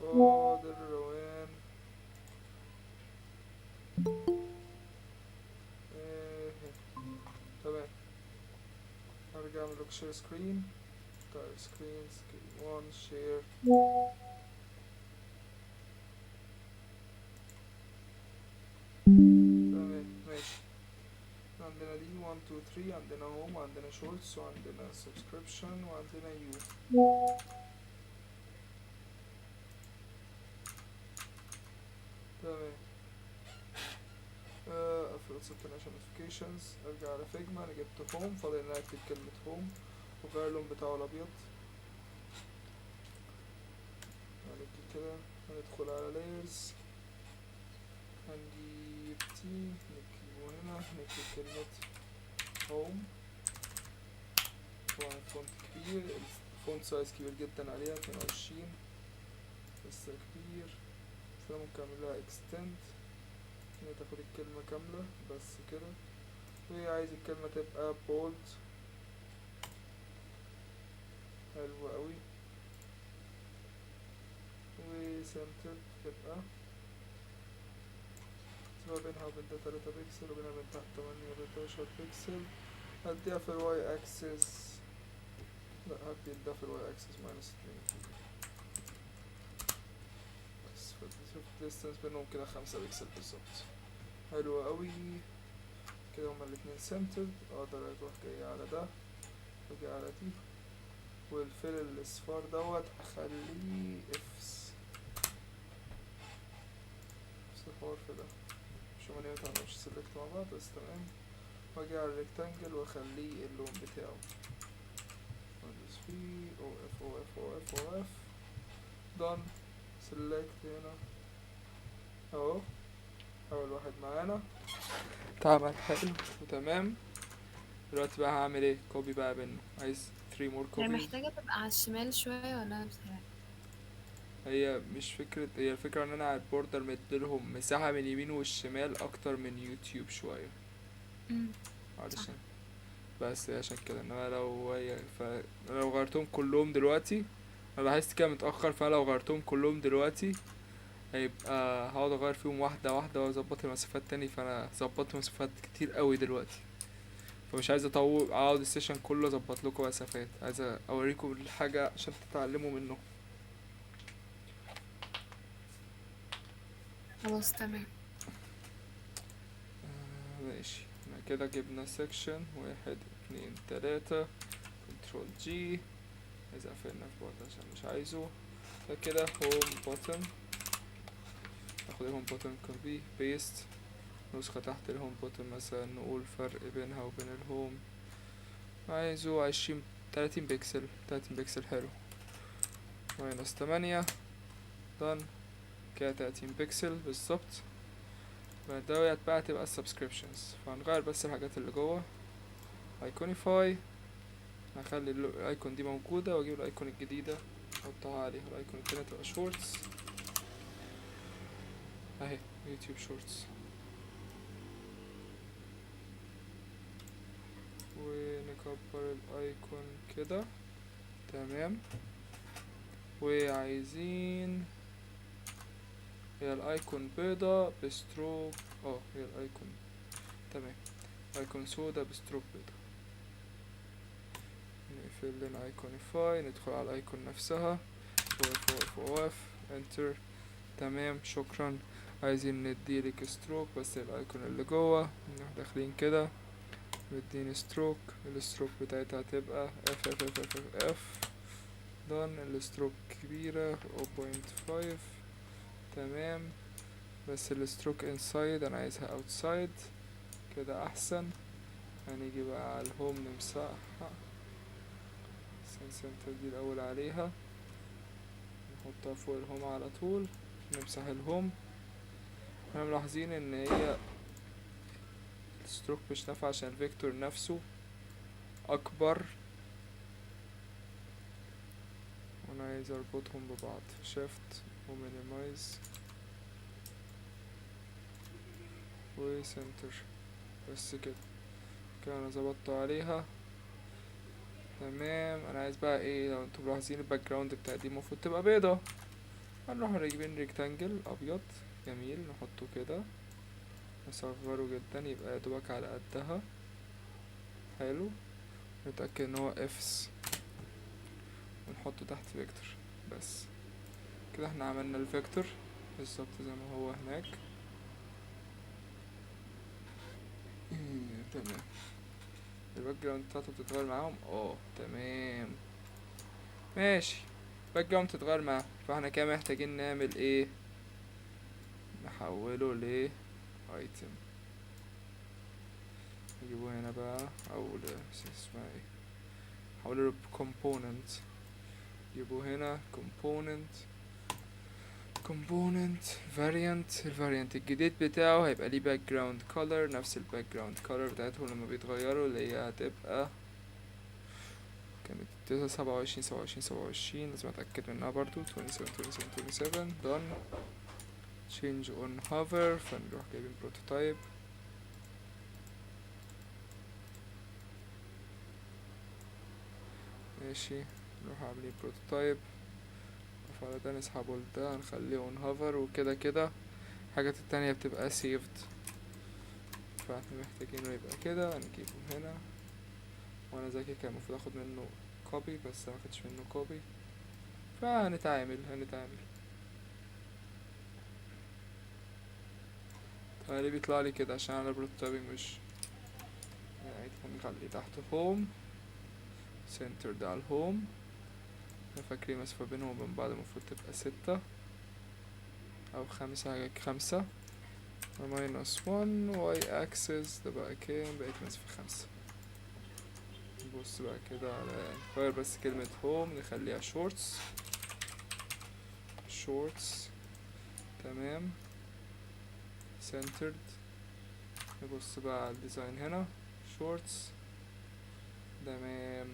فاضل روان. تمام. هرجع اعمل لك شير سكرين، تاير سكرين، سكرين 1 شير. تمام ماشي. عندنا دي 1 2 3، عندنا هوم وعندنا شورتس وعندنا سبسكريبشن وعندنا يو. تمام. اقفل سبتناشن نوتيفيكيشنز، ارجع على فيجما. انا جبت هوم، فاضل ان انا اكتب كلمة هوم وغير اللون بتاعه الابيض. هنكتب كده، هندخل على layers، هنجيب تي نكتبه هنا، نكتب كلمة هوم. طبعا الفونت كبير، الفونت سايز كبير جدا عليها 22، لسه كبير. بس انا ممكن اعملها extend هنا تاخد الكلمة كاملة بس كده. وعايز الكلمة تبقى bold. حلو قوي. وسنتر تبقى بينها وبين ده 3 بكسل وبينها وبين تحت 18 بكسل. هديها في الواي اكسس، لا هدي ده في الواي اكسس -2. بس في الديستنس بينهم كده 5 بكسل بالظبط. حلو قوي كده. هما الاتنين سنتر. اقدر اروح جاي على ده واجي على دي، والفيل الاصفار دوت اخليه افس الحوار في ده. مش هما متعملوش سيلكت مع بعض بس تمام. واجي على الريكتانجل واخليه اللون بتاعه مهندس فيه او اف او اف او اف او اف. دون. سيلكت هنا اهو، اول واحد معانا اتعمل حلو وتمام. دلوقتي بقى هعمل ايه؟ كوبي بقى منه. عايز 3 more هي copies. محتاجة تبقى على الشمال شوية ولا أنا بتهيألي؟ هي مش فكرة، هي الفكرة ان انا على البوردر مديلهم مساحة من اليمين والشمال اكتر من يوتيوب شوية صح. علشان، بس عشان كده. انما لو هي لو غيرتهم كلهم دلوقتي، انا لاحظت كده متأخر، فانا لو غيرتهم كلهم دلوقتي هيبقى هقعد اغير فيهم واحدة واحدة واظبط المسافات تاني. فانا ظبطت مسافات كتير قوي دلوقتي، فمش عايز اطول اقعد السيشن كله اظبط لكم مسافات. عايز اوريكم الحاجة عشان تتعلموا منه. خلاص تمام. ماشي. احنا كده جبنا سيكشن 1 2 3. كنترول جي. عايز اقفلنا في بوت عشان مش عايزه. ده كده هوم بوتن. ناخد الهوم بوتن كوبي بيست، نسخة تحت الهوم بوتن مثلا نقول فرق بينها وبين الهوم عايزه 30 بكسل، 30 بكسل حلو. -8 done كده 30 بكسل بالظبط. دوت بقى تبقى السبسكريبشنز، فهنغير بس الحاجات اللي جوه. ايكونيفاي، هخلي الايكون دي موجودة واجيب الايكون الجديدة احطها عليها. الايكون التانية تبقى شورتس اهي، يوتيوب شورتس. ونكبر الايكون كده تمام. وعايزين هي الايكون بيضة بستروك، هي الايكون تمام، ايكون سودا بستروك بيضة. نقفل لنا ايكونيفاي، ندخل على الايكون نفسها، وقف انتر تمام شكرا. عايزين نديلك ستروك بس الايكون اللي جوه، نروح داخلين كده مديني ستروك. الستروك بتاعتها هتبقى اف دون. الستروك كبيرة 0.5 تمام، بس الستروك انسايد انا عايزها اوتسايد كده احسن. هنيجي بقى على الهوم نمسحها، سنتر دي الاول عليها، نحطها فوق الهوم على طول، نمسح الهوم. احنا ملاحظين ان هي الستروك مش نافع عشان الفيكتور نفسه اكبر، وانا عايز اربطهم ببعض. شيفت ومينيمايز وسنتر بس كده. كده انا ظبطت عليها تمام. انا عايز بقى ايه، لو انتوا ملاحظين الباك جراوند بتاع دي المفروض تبقى بيضة، هنروح راجبين ريكتانجل ابيض جميل نحطه كده، نصغره جدا يبقى يدوبك على قدها حلو. نتأكد ان هو افس ونحطه تحت فيكتور بس كده. احنا عملنا الفيكتور بالظبط زي ما هو هناك تمام. الباك جراوند بتاعته بتتغير معاهم تمام ماشي. الباك جراوند بتتغير معاهم، فاحنا كده محتاجين نعمل ايه، نحوله ل ايتم. نجيبه هنا بقى او اسمها ايه، نحوله ل component. نجيبه هنا component variant. الفاريانت الجديد بتاعه هيبقى ليه باك جراوند كولر، نفس الباك جراوند كولر بتاعتهم لما بيتغيروا، اللي هي هتبقى كانت 27 لازم اتأكد منها برضو 27 done. change on hover، فنروح جايبين بروتوتايب ماشي، نروح عاملين بروتوتايب على ده، نسحبه لده نخليه on hover. وكده كده الحاجات التانية بتبقى saved، فاحنا محتاجينه يبقى كده. هنجيبه هنا، وانا ذكي كان المفروض اخد منه كوبي بس ما خدتش منه كوبي، فهنتعامل ليه بيطلع لي كده عشان انا بروتوتايبنج مش يعني. هنخلي تحت هوم سنتر ده على الهوم. احنا فاكرين المسافة بينهم وبين بعض المفروض تبقى 6 او 5 حاجة 5 -1 واي اكسس ده بقى كام، بقت مسافة 5. نبص بقى كده على نغير بس كلمة هوم نخليها شورتس تمام centered. نبص بقى على الديزاين هنا شورتس تمام.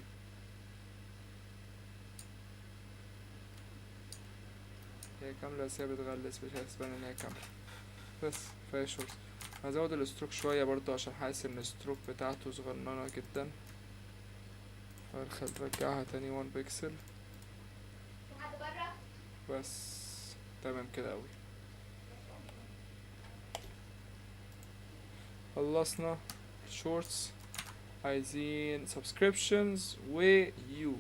هي كاملة بس هي بتغلس، مش هتبان ان هي كاملة بس فهي شورتس. هزود الستروك شوية برضو عشان حاسس ان الستروك بتاعته صغننة جدا، نرجعها تاني 1 بيكسل بس تمام كده اوي. خلصنا شورتس، عايزين subscriptions يو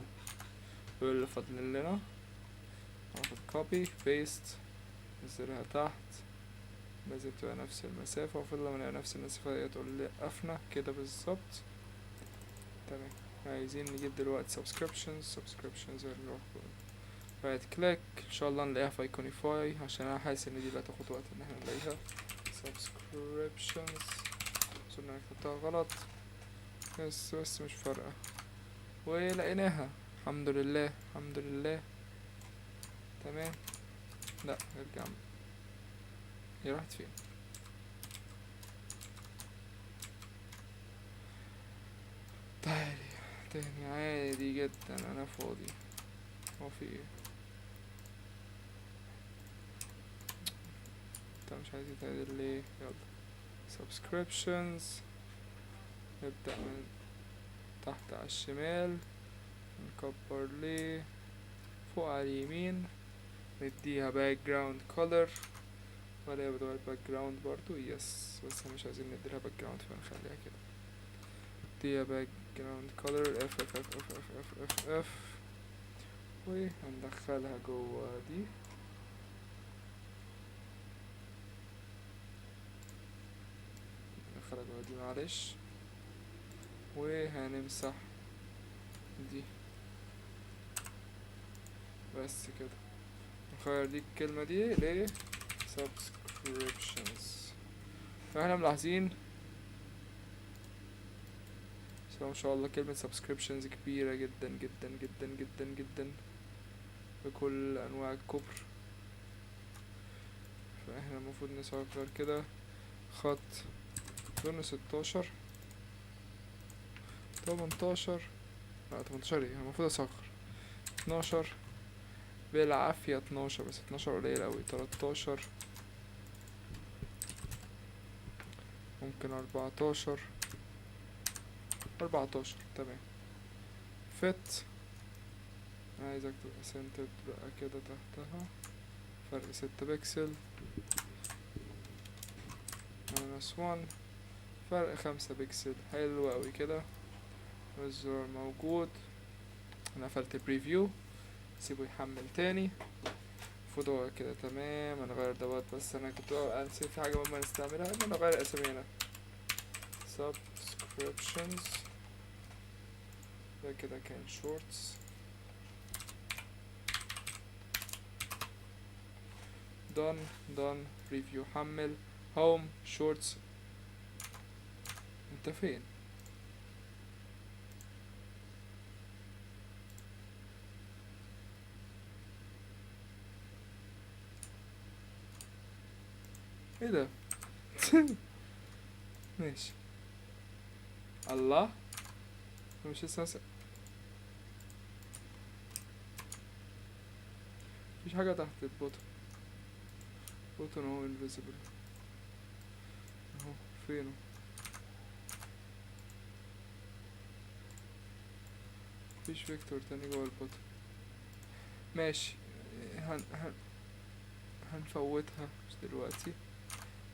دول اللي فاضلين لنا. هاخد copy paste نزلها تحت، لازم تبقى نفس المسافة، وفضل لما نفس المسافة دي تقول لي قفنا كده بالظبط تمام. عايزين نجيب دلوقتي subscriptions هنروح رايت كليك ان شاء الله نلاقيها في ايكونيفاي، عشان انا حاسس ان دي لا تاخد وقت ان احنا نلاقيها. subscriptions صرنا كتبتها غلط بس مش فارقة. ولقيناها. الحمد لله الحمد لله. تمام. لا ارجع. هي راحت فين؟ تعالي تاني عادي جدا، انا فاضي. هو في ايه؟ انت مش عايز يتعدل ليه؟ يلا subscriptions. نبدأ من تحت على الشمال، نكبر ليه فوق على اليمين، نديها background color. ولا بدور background برضو يس، بس مش عايزين نديلها background فنخليها كده. نديها background color F وهندخلها جوه دي. ندخلها جوه دي معلش، وهنمسح دي بس كده. نغير دي الكلمة دي ل subscriptions. احنا ملاحظين بس ما شاء الله كلمة subscriptions كبيرة جدا جدا جدا جدا جدا بكل انواع الكبر. فاحنا المفروض نصغر كده خط لون 16 18. لا 18 ايه، المفروض اصغر 12 بالعافية 12، بس 12 قليل اوي. 13 ممكن 14 تمام. فت انا عايزك تبقى سنتد بقى كده تحتها، فرق 6 بكسل -1، فرق 5 بكسل. حلو اوي كده. والزرار موجود. انا قفلت بريفيو، سيبه يحمل تاني. المفروض هو كده تمام. هنغير دوت، بس انا كنت نسيت في حاجة مهمة نستعملها، ان انا اغير اسامينا. subscriptions ده كده كان shorts. done preview حمل home shorts. انت فين؟ ايه ده؟ ماشي. الله، مش لسه مفيش حاجة تحت البوتن. بوتن اهو invisible اهو. فينه؟ مفيش فيكتور تاني جوه البوتن. ماشي. هنفوتها مش دلوقتي.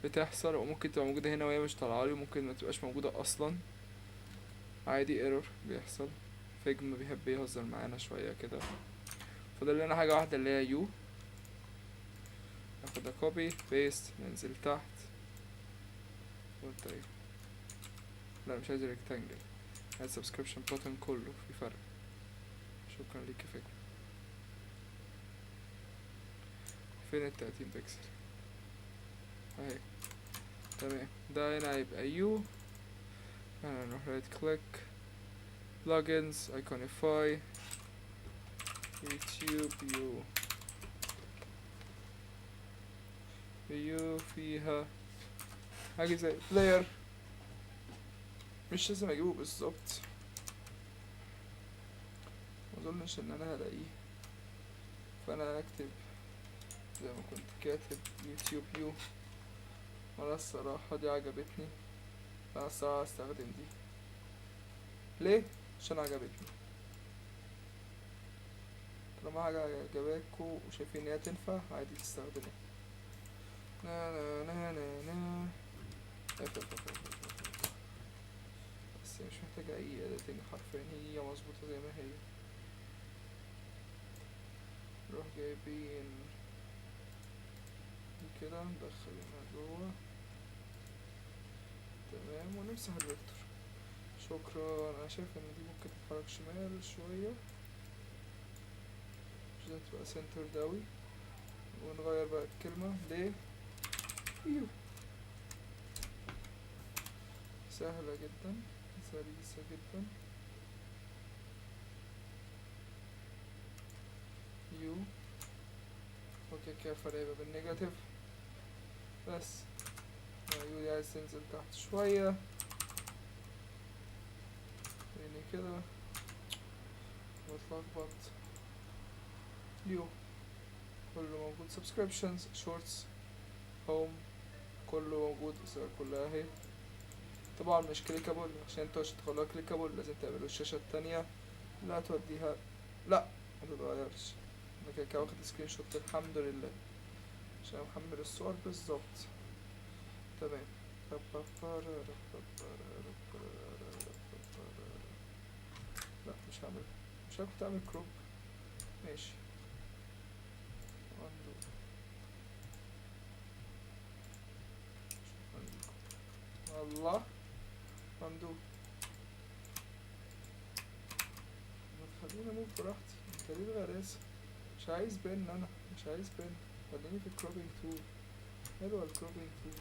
بتحصل وممكن تبقى موجودة هنا وهي مش طالعالي، وممكن ما تبقاش موجودة اصلا. عادي ايرور بيحصل. فيجما بيحب يهزر معانا شوية كده. فاضل لنا حاجة واحدة اللي هي يو. ناخدها كوبي بيست، ننزل تحت. وانت ايه؟ لا مش عايز ريكتانجل، عايز سبسكريبشن بوتن كله. في فرق. شكرا ليك يا فيجما. فين ال30 بكسل؟ اهي تمام. ده هنا هيبقى يو. انا نروح رايت كليك بلجنز ايكونيفاي يوتيوب يو فيها حاجة زي بلاير، مش لازم اجيبه بالظبط، مظنش ان انا هلاقيه. فانا هكتب زي ما كنت كاتب يوتيوب يو. وانا الصراحة دي عجبتني، انا الصراحة هستخدم دي. ليه؟ عشان عجبتني. طالما حاجة عجباكوا وشايفين ان هي تنفع عادي تستخدمها. نا نا نا نا نا. بس مش محتاجة اي editing حرفيا، هي مظبوطة زي ما هي. نروح جايبين دي كده ندخلها جوه. تمام ونمسح الفيكتور. شكرا. انا شايف ان دي ممكن تتحرك شمال شوية عشان تبقى سنترد اوي. ونغير بقى الكلمة ل يو. سهلة جدا، سلسة جدا. كده الفرق يبقى بالنيجاتيف. بس يو دي عايز تنزل تحت شوية يعني كده، بتلخبط. يو كله موجود، subscriptions shorts home كله موجود، الصور كلها اهي. طبعا مش كليكابل، عشان انتوا عشان تخلوها كليكابل لازم تعملوا الشاشة التانية، لا توديها، لا متتغيرش. انا كده كده واخد سكرين شوت الحمد لله عشان محمل الصور بالظبط. تمام. لا مش هعمل، مش كنت اعمل كروب. ماشي undo. الله undo. ما تخليني اموت براحتي، انت ليه الغلاسة؟ مش عايز بن، انا مش عايز بن، خليني في الكروبينج تول. حلوة الكروبينج تول.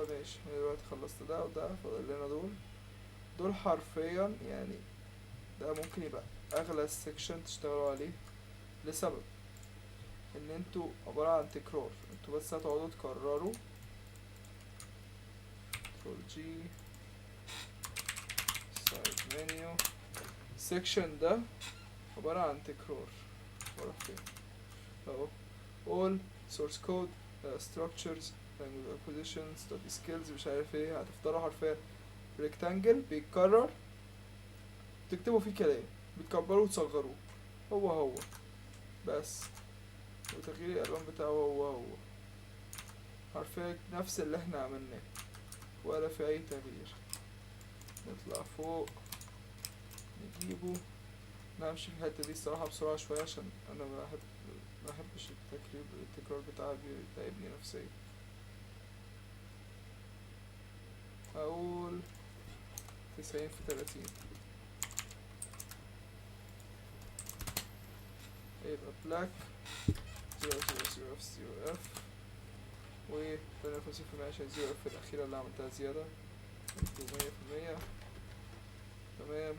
ماشي دلوقتي خلصت ده وده، فاضل لنا دول حرفيا يعني ده ممكن يبقى اغلى سيكشن تشتغلوا عليه، لسبب ان انتوا عبارة عن تكرار، انتوا بس هتقعدوا تكرروا. كنترول جي سايد منيو. السيكشن ده عبارة عن تكرار، ورا فين اهو. all source code structures language acquisition study skills مش عارف ايه، هتفضلوا حرفيا ريكتانجل بيتكرر تكتبوا فيه كلام، بتكبروه وتصغروه هو بس، وتغيير الالوان بتاعه هو حرفيا نفس اللي احنا عملناه ولا في اي تغيير. نطلع فوق نجيبه، نمشي في الحتة دي الصراحة بسرعة شوية عشان انا ما بحبش التكرار بتاعي بيتعبني نفسيا. اقول 90 في 30 يبقى بلاك 0 F 0 F و 52% عشان 0 F الأخيرة اللي عملتها زيادة 100%. تمام.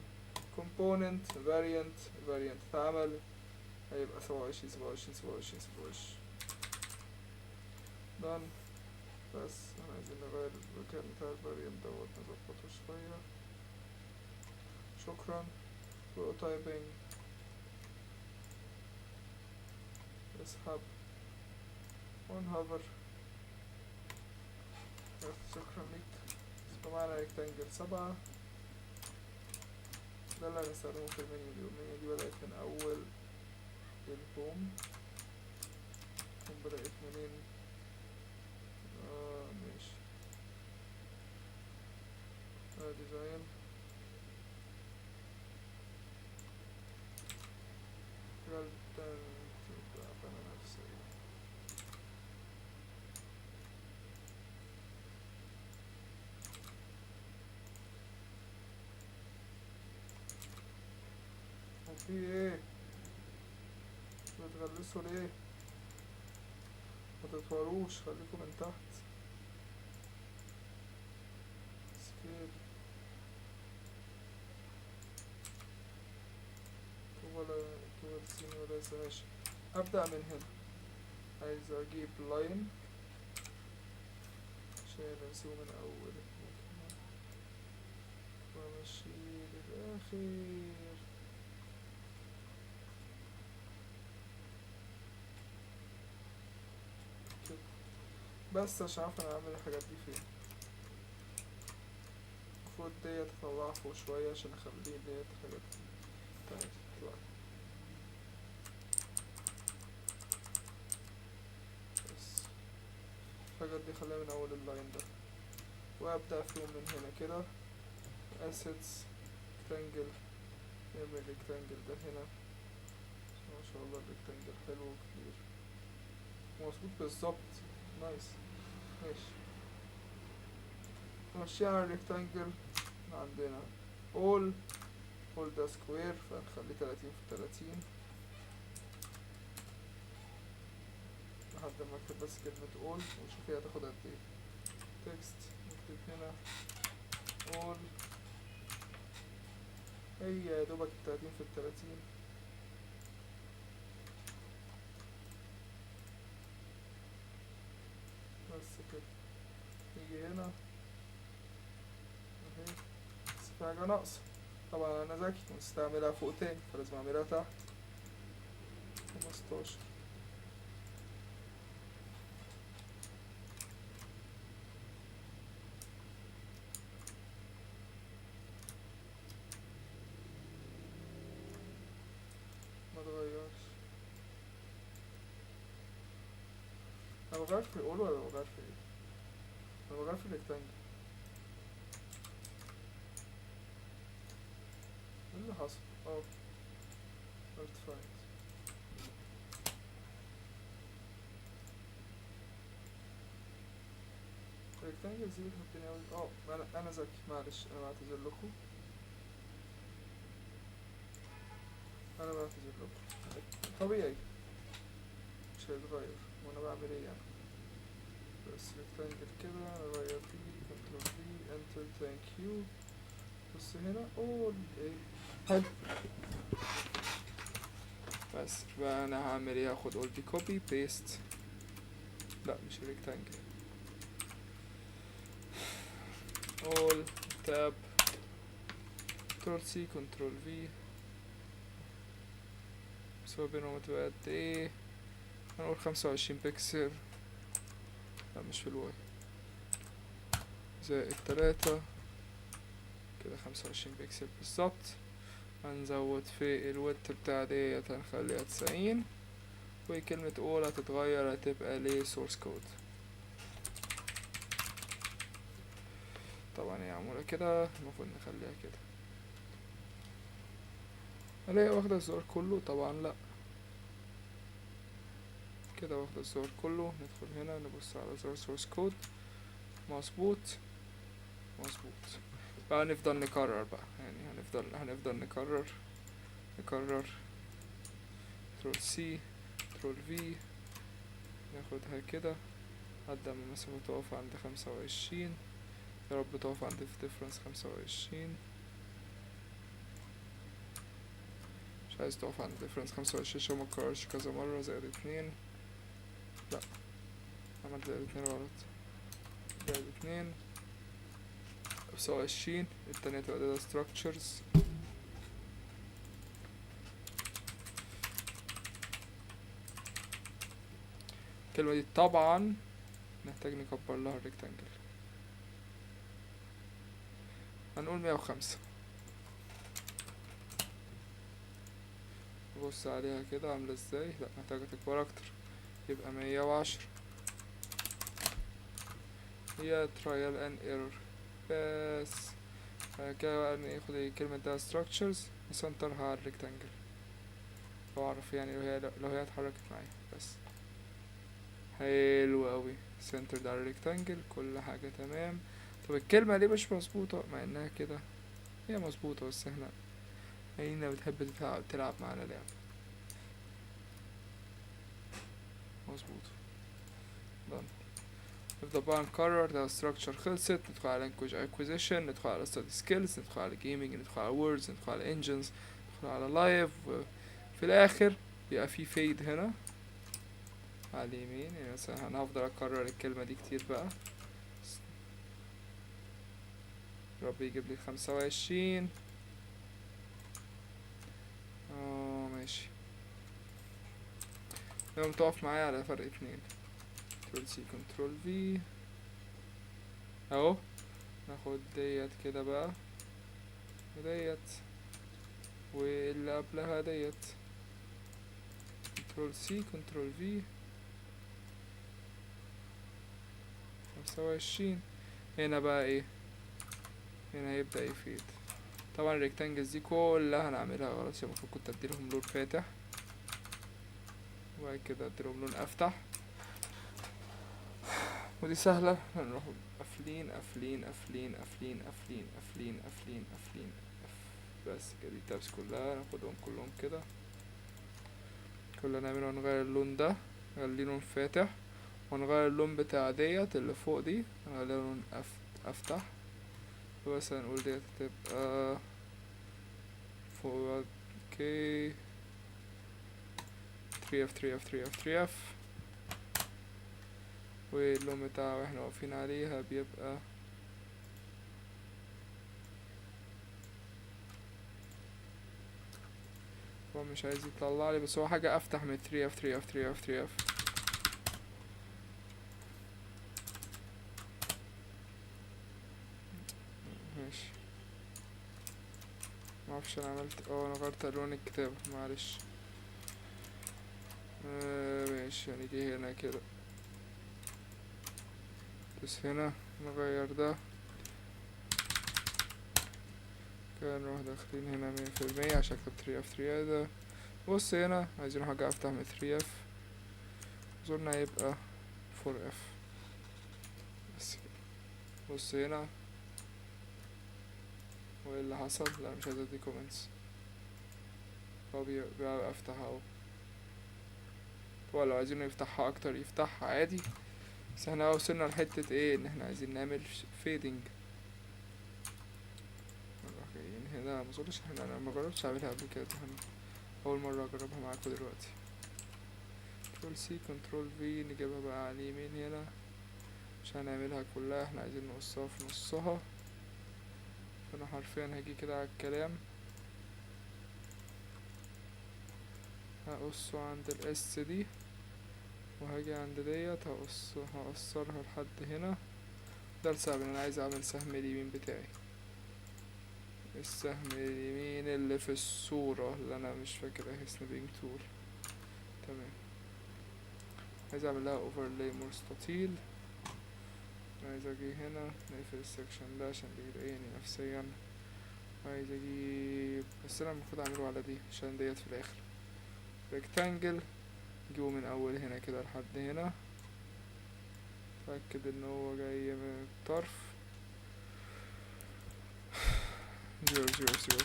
component variant اتعمل، هيبقى 27 done. بس احنا عايزين نغير المكان بتاع الفاريانت دوت نظبطه شوية. شكرا. prototyping اسحب ونهوفر. شكرا ليك. يبقى معانا ريكتانجل 7 ده اللي هنستخدمه في المنيو دي، والمنيو دي بدأت من أول الهوم. بدأت منين؟ ماشي ديزاين جالتن تبقى بنا نفسي. وفي ايه؟ بتغلسوا ليه؟ متتوروش، خليكم من تحت. سكيل ولا سين ولا ماشي. هبدأ من هنا، عايز اجيب لاين عشان ارسمه من اول وامشي للاخر كده، بس عشان اعرف انا اعمل الحاجات دي فين. المفروض ديت اطلعها فوق شوية عشان اخلي ديت حاجات تانية تطلع. بس الحاجات دي خليها من اول اللاين ده، وابدأ فيهم من هنا كده. assets rectangle، نعمل rectangle ده هنا. ما شاء الله الريكتانجل حلو وكبير مظبوط بالظبط، نايس. ماشي نمشيها على الريكتانجل. عندنا all ده سكوير فنخليه 30 في 30 لحد ما اكتب بس كلمة all ونشوف هي هتاخد قد ايه. تكست نكتب هنا all، هي يا دوبك 30 في 30 في حاجة ناقصة. طبعا انا ذكي مستعملها فوق تاني فلازم اعملها تحت. 15. ما اتغيرش. انا بغير في الاول ولا بغير في ايه؟ انا بغير في الريكتانجل. ايه اللي حصل؟ اه ارتفعت. الريكتانجل دي بتحطني اوي. انا ذكي معلش انا بعتذر لكم. انا بعتذر لكم. طبيعي مش هيتغير وانا بعمل ايه يعني. بس ريكتانجل كده نغير فيه كنترول في انتر ثانك يو. بص هنا اول ايه حلو. بس بقى انا هعمل ايه؟ هاخد اول دي كوبي بيست. لا مش ريكتانجل. اول تاب كنترول سي كنترول في. مسافة بينهم هتبقى قد ايه؟ هنقول 25 بكسل. لا مش في الواي. زائد 3 كده 25 بكسل بالظبط. هنزود في الويدث بتاع ديت هنخليها 90. وكلمة اول هتتغير هتبقى ليه سورس كود. طبعا هي معمولة كده المفروض نخليها كده. الاقي واخدة الزرار كله؟ طبعا لا. كده واخدة الزرار كله. ندخل هنا نبص على زرار سورس كود. مظبوط مظبوط. بقى نفضل نكرر بقى يعني هنفضل نكرر. كنترول سي كنترول في. ناخدها كده لحد ما المسافة تقف عند 25. يا رب تقف عند difference 25. مش عايز تقف عند difference 25 عشان مكررش كذا مرة. زائد 2. لا عملت زائد 2 غلط. زائد 2 25. التانية تبقى data structures. الكلمة دي طبعا نحتاج نكبر لها الريكتانجل. هنقول 105. نبص عليها كده عاملة ازاي. لا محتاجة تكبر اكتر. يبقى 110. هي trial and error بس. كده بقى ناخد كلمة ده structures نسنترها على الريكتانجل. لو اعرف يعني لو هي اتحركت معايا بس. حلو اوي. centered على الريكتانجل كل حاجة تمام. طب الكلمة دي مش مظبوطة مع انها كده. هي مظبوطة بس احنا هنا بتحب تلعب معانا لعب. مظبوط. done. نفضل بقى نكرر. ده structure خلصت. ندخل على language acquisition. ندخل على study skills. ندخل على gaming. ندخل على words. ندخل على engines. ندخل على live. وفي الاخر بيبقى في fade هنا على اليمين. يعني مثلا انا هفضل اكرر الكلمة دي كتير بقى. رب يجيب لي 25. ماشي. يوم تقف معايا على فرق 2. كنترول سي كنترول في اهو. ناخد ديت كده بقى وديت واللي قبلها ديت. كنترول سي كنترول في 25. هنا بقى ايه؟ هنا هيبدأ يفيد. طبعا الريكتانجلز دي كلها هنعملها غلط. المفروض كنت اديلهم لون فاتح وبعد كده اديلهم لون افتح. ودي سهلة. هنروح قافلين قافلين قافلين قافلين قافلين قافلين قافلين قافلين. بس كده دي التابس كلها ناخدهم كلهم كده. كل اللي نعمله هنغير اللون ده نخليه لون فاتح. ونغير اللون بتاع ديت اللي فوق دي نخليها لون افتح. بس هنقول ديت هتبقى فوق اوكي 3F 3F 3F 3F. واللون بتاعه احنا واقفين عليها بيبقى هو مش عايز يطلع لي، بس هو حاجة افتح من 3F 3F 3F 3F. ماشي. معرفش انا عملت انا غيرت الوان الكتاب، معلش. ماشي، هنيجي هنا كده، بس هنا نغير ده كده، نروح داخلين هنا 100% عشان اكتب 3F 3 ده. بص هنا عايزين حاجة افتح من 3F، زورنا هيبقى 4F بس كده. بص هنا، وايه اللي حصل؟ لا مش عايز ادي كومنتس، هو بيبقى افتح اهو. هو لو عايزينه يفتحها اكتر يفتحها عادي، بس احنا وصلنا لحتة ايه، ان احنا عايزين نعمل فيدنج. نروح جايين هنا، مظنش انا مجربتش اعملها قبل كده، اول مرة اجربها معاكم دلوقتي. كنترول سي كنترول في، نجيبها بقى على اليمين هنا، مش هنعملها كلها، احنا عايزين نقصها في نصها. فانا حرفيا هاجي كده على الكلام، هقصه عند الاس دي، وهاجي عند ديت هقصرها لحد هنا. ده السبب ان انا عايز اعمل سهم اليمين بتاعي، السهم اليمين اللي في الصورة اللي انا مش فاكر ايه، سنابينج تول. تمام. عايز اعمل لها اوفرلاي مستطيل. عايز اجي هنا نقفل السكشن ده عشان بيضايقني نفسيا. عايز اجيب، بس انا المفروض اعمله على دي عشان ديت في الاخر ريكتانجل. نجيبه من اول هنا كده لحد هنا، اتاكد ان هو جاي من الطرف.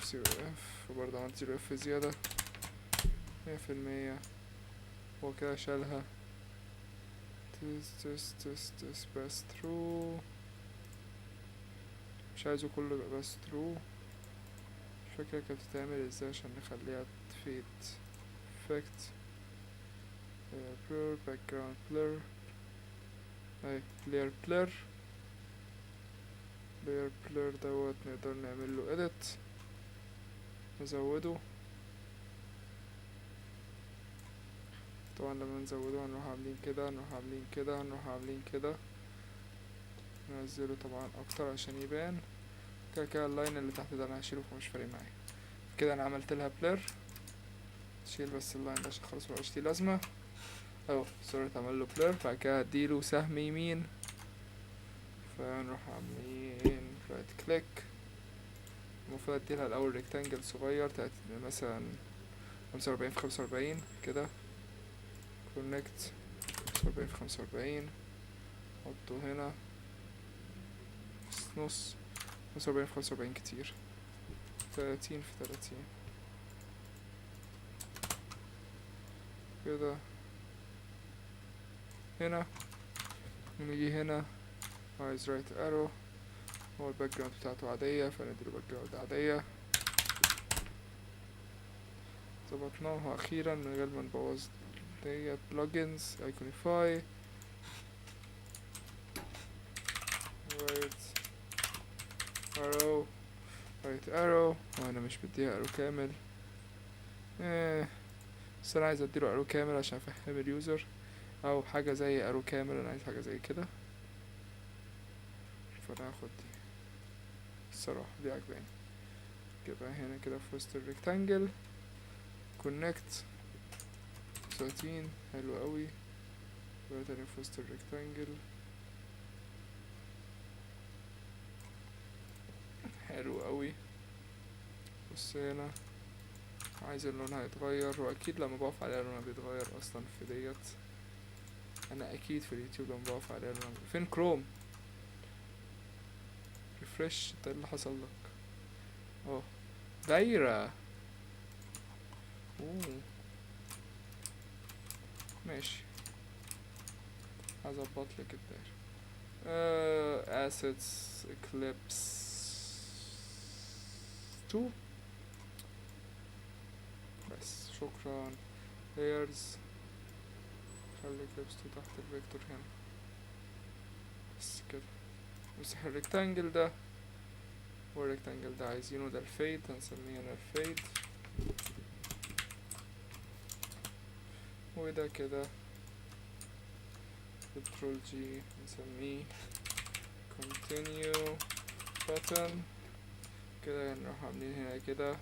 0 وبرضه عملت 0F زيادة 100%. هو كده شالها. تس باس ثرو، مش عايزه كله يبقى باس ثرو. مش فاكر كانت بتتعمل ازاي عشان نخليها تفيد. effect blur background blur، اهي layer blur. layer blur دوت نقدر نعمله edit، نزوده. طبعا لما نزوده هنروح عاملين كده، هنروح عاملين كده، هنروح عاملين كده، ننزله طبعا اكتر عشان يبان. كده كده اللاين اللي تحت ده انا هشيله فمش فارق معايا. كده انا عملت لها بلر، شيل بس اللاين ده عشان خلاص مبقاش ليه لازمه اهو. صورة اتعمل له بلر، بعد كده هديله سهم يمين، فنروح عاملين رايت كليك. المفروض اديلها الاول ريكتانجل صغير مثلا 45 في 45 كده، كونكت 45 في 45، حطه هنا نص. 45 في 45 كتير، 30 في 30 كده. هنا ونيجي هنا، عايز رايت ارو، هو الباك جراوند بتاعته عادية فنديله باك جراوند عادية. ظبطناها اخيرا من غير ما نبوظ ديت. بلجنز ايكونيفاي، رايت ارو، رايت ارو، وانا مش بديها ارو كامل بس انا عايز اديله ارو كامل عشان افهم اليوزر، او حاجة زي ارو كامل، انا عايز حاجة زي كده. فانا هاخد دي الصراحة، دي عجباني. جيبها هنا كده في وسط الريكتانجل، كونكت 30 حلو قوي. بقى تاني في وسط الريكتانجل، حلو قوي. بص هنا، عايز اللون هيتغير، واكيد لما بقف عليها لونها بيتغير اصلا في ديت. انا اكيد في اليوتيوب لما بقف عليها لونها فين كروم ريفرش. ده اللي حصل لك اهو، دايرة. اوه ماشي، هظبط لك الدايرة. assets eclipse 2 بس، شكرا. layers، خلي eclipse 2 تحت الفيكتور هنا بس كده. نمسح الريكتانجل ده، والريكتانجل ده عايزينه ده الفيد، هنسميه هنا الفيد. وده كده كنترول جي نسميه continue button. كده نروح عاملين هنا كده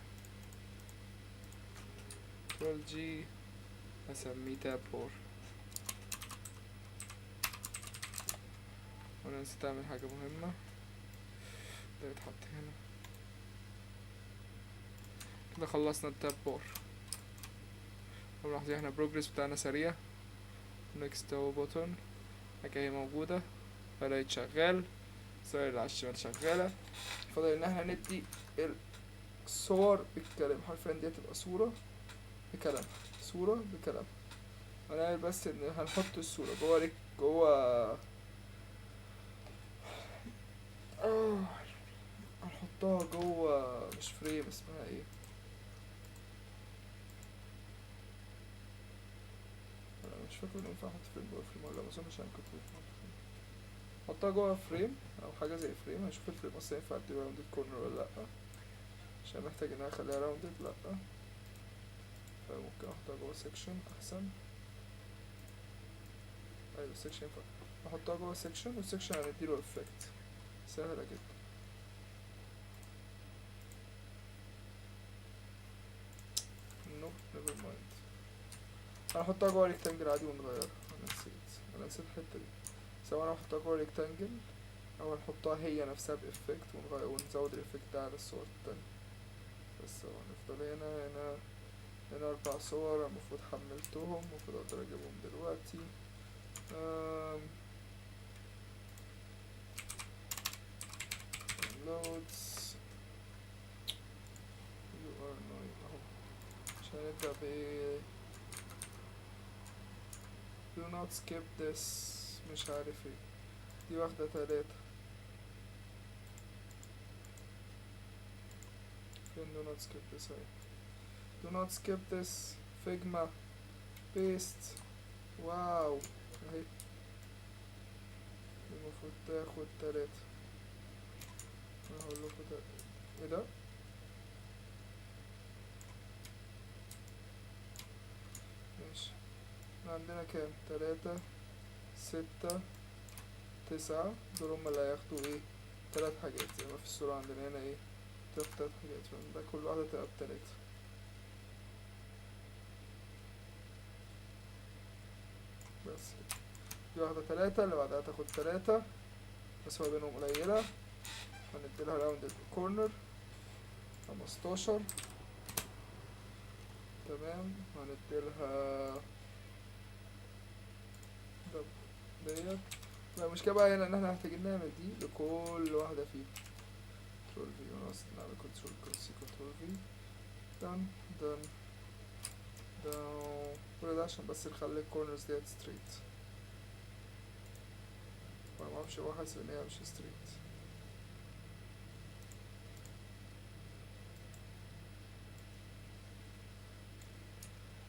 كنترول جي هسميه تاب بور. وانا نسيت اعمل حاجة مهمة، ده يتحط هنا كده. خلصنا التاب بور. ملاحظين احنا البروجرس بتاعنا سريع. next اهو بوتون حاجة هي موجودة، بدأت شغال. الزراير اللي على الشمال شغالة. فاضل ان احنا ندي الصور بالكلام، حرفيا دي هتبقى صورة بكلام، صورة بكلام. هنعمل بس ان هنحط الصورة جوه هنحطها جوه مش فريم، اسمها ايه؟ انا مش فاكر ان ينفع احط فريم جوه فريم ولا، ما اظنش انا كنت احطها جوه فريم او حاجة زي فريم. هنشوف الفريم اصلا ينفع اديله راوندد كورنر ولا لأ، عشان محتاج ان انا اخليها راوندد. لأ، فممكن احطها جوه سيكشن احسن. ايوه سيكشن ينفع احطها جوه سيكشن، والسيكشن هنديله افكت سهلة جدا. نو نيفر مايند، هنحطها جوه ريكتانجل عادي ونغيرها. انا نسيت الحتة دي. سواء هنحطها جوه ريكتانجل او هنحطها هي نفسها بافكت ونغير ونزود الافكت ده على الصور التانية. بس هو هنفضل هنا 4 صور المفروض حملتهم، المفروض اقدر اجيبهم دلوقتي. loads you are annoying اهو. عشان نبدأ ب do not skip this مش عارف ايه، دي واخدة 3. فين do not skip this اهي. do not skip this فيجما paste. واو اهي، المفروض تاخد 3. انا هقولكوا ده ايه ده. ماشي، احنا عندنا كام؟ 3 6 9، دول هما اللي هياخدوا ايه 3 حاجات زي ما في الصورة عندنا هنا ايه، تاخد 3 حاجات. فده كل واحدة تبقى ب3. بس كده. دي واحدة 3، اللي بعدها تاخد 3 بس هو بينهم قليلة. هنديلها راوند كورنر 15. تمام، هنديلها ديت. المشكلة بقى هنا ان احنا محتاجين نعمل دي لكل واحدة فيهم. كنترول في ونص نعمل كنترول سي كنترول في دن دن داون. كل ده عشان بس نخلي الكورنرز ديت ستريت. وانا معرفش هو حاسس ان هي مش ستريت.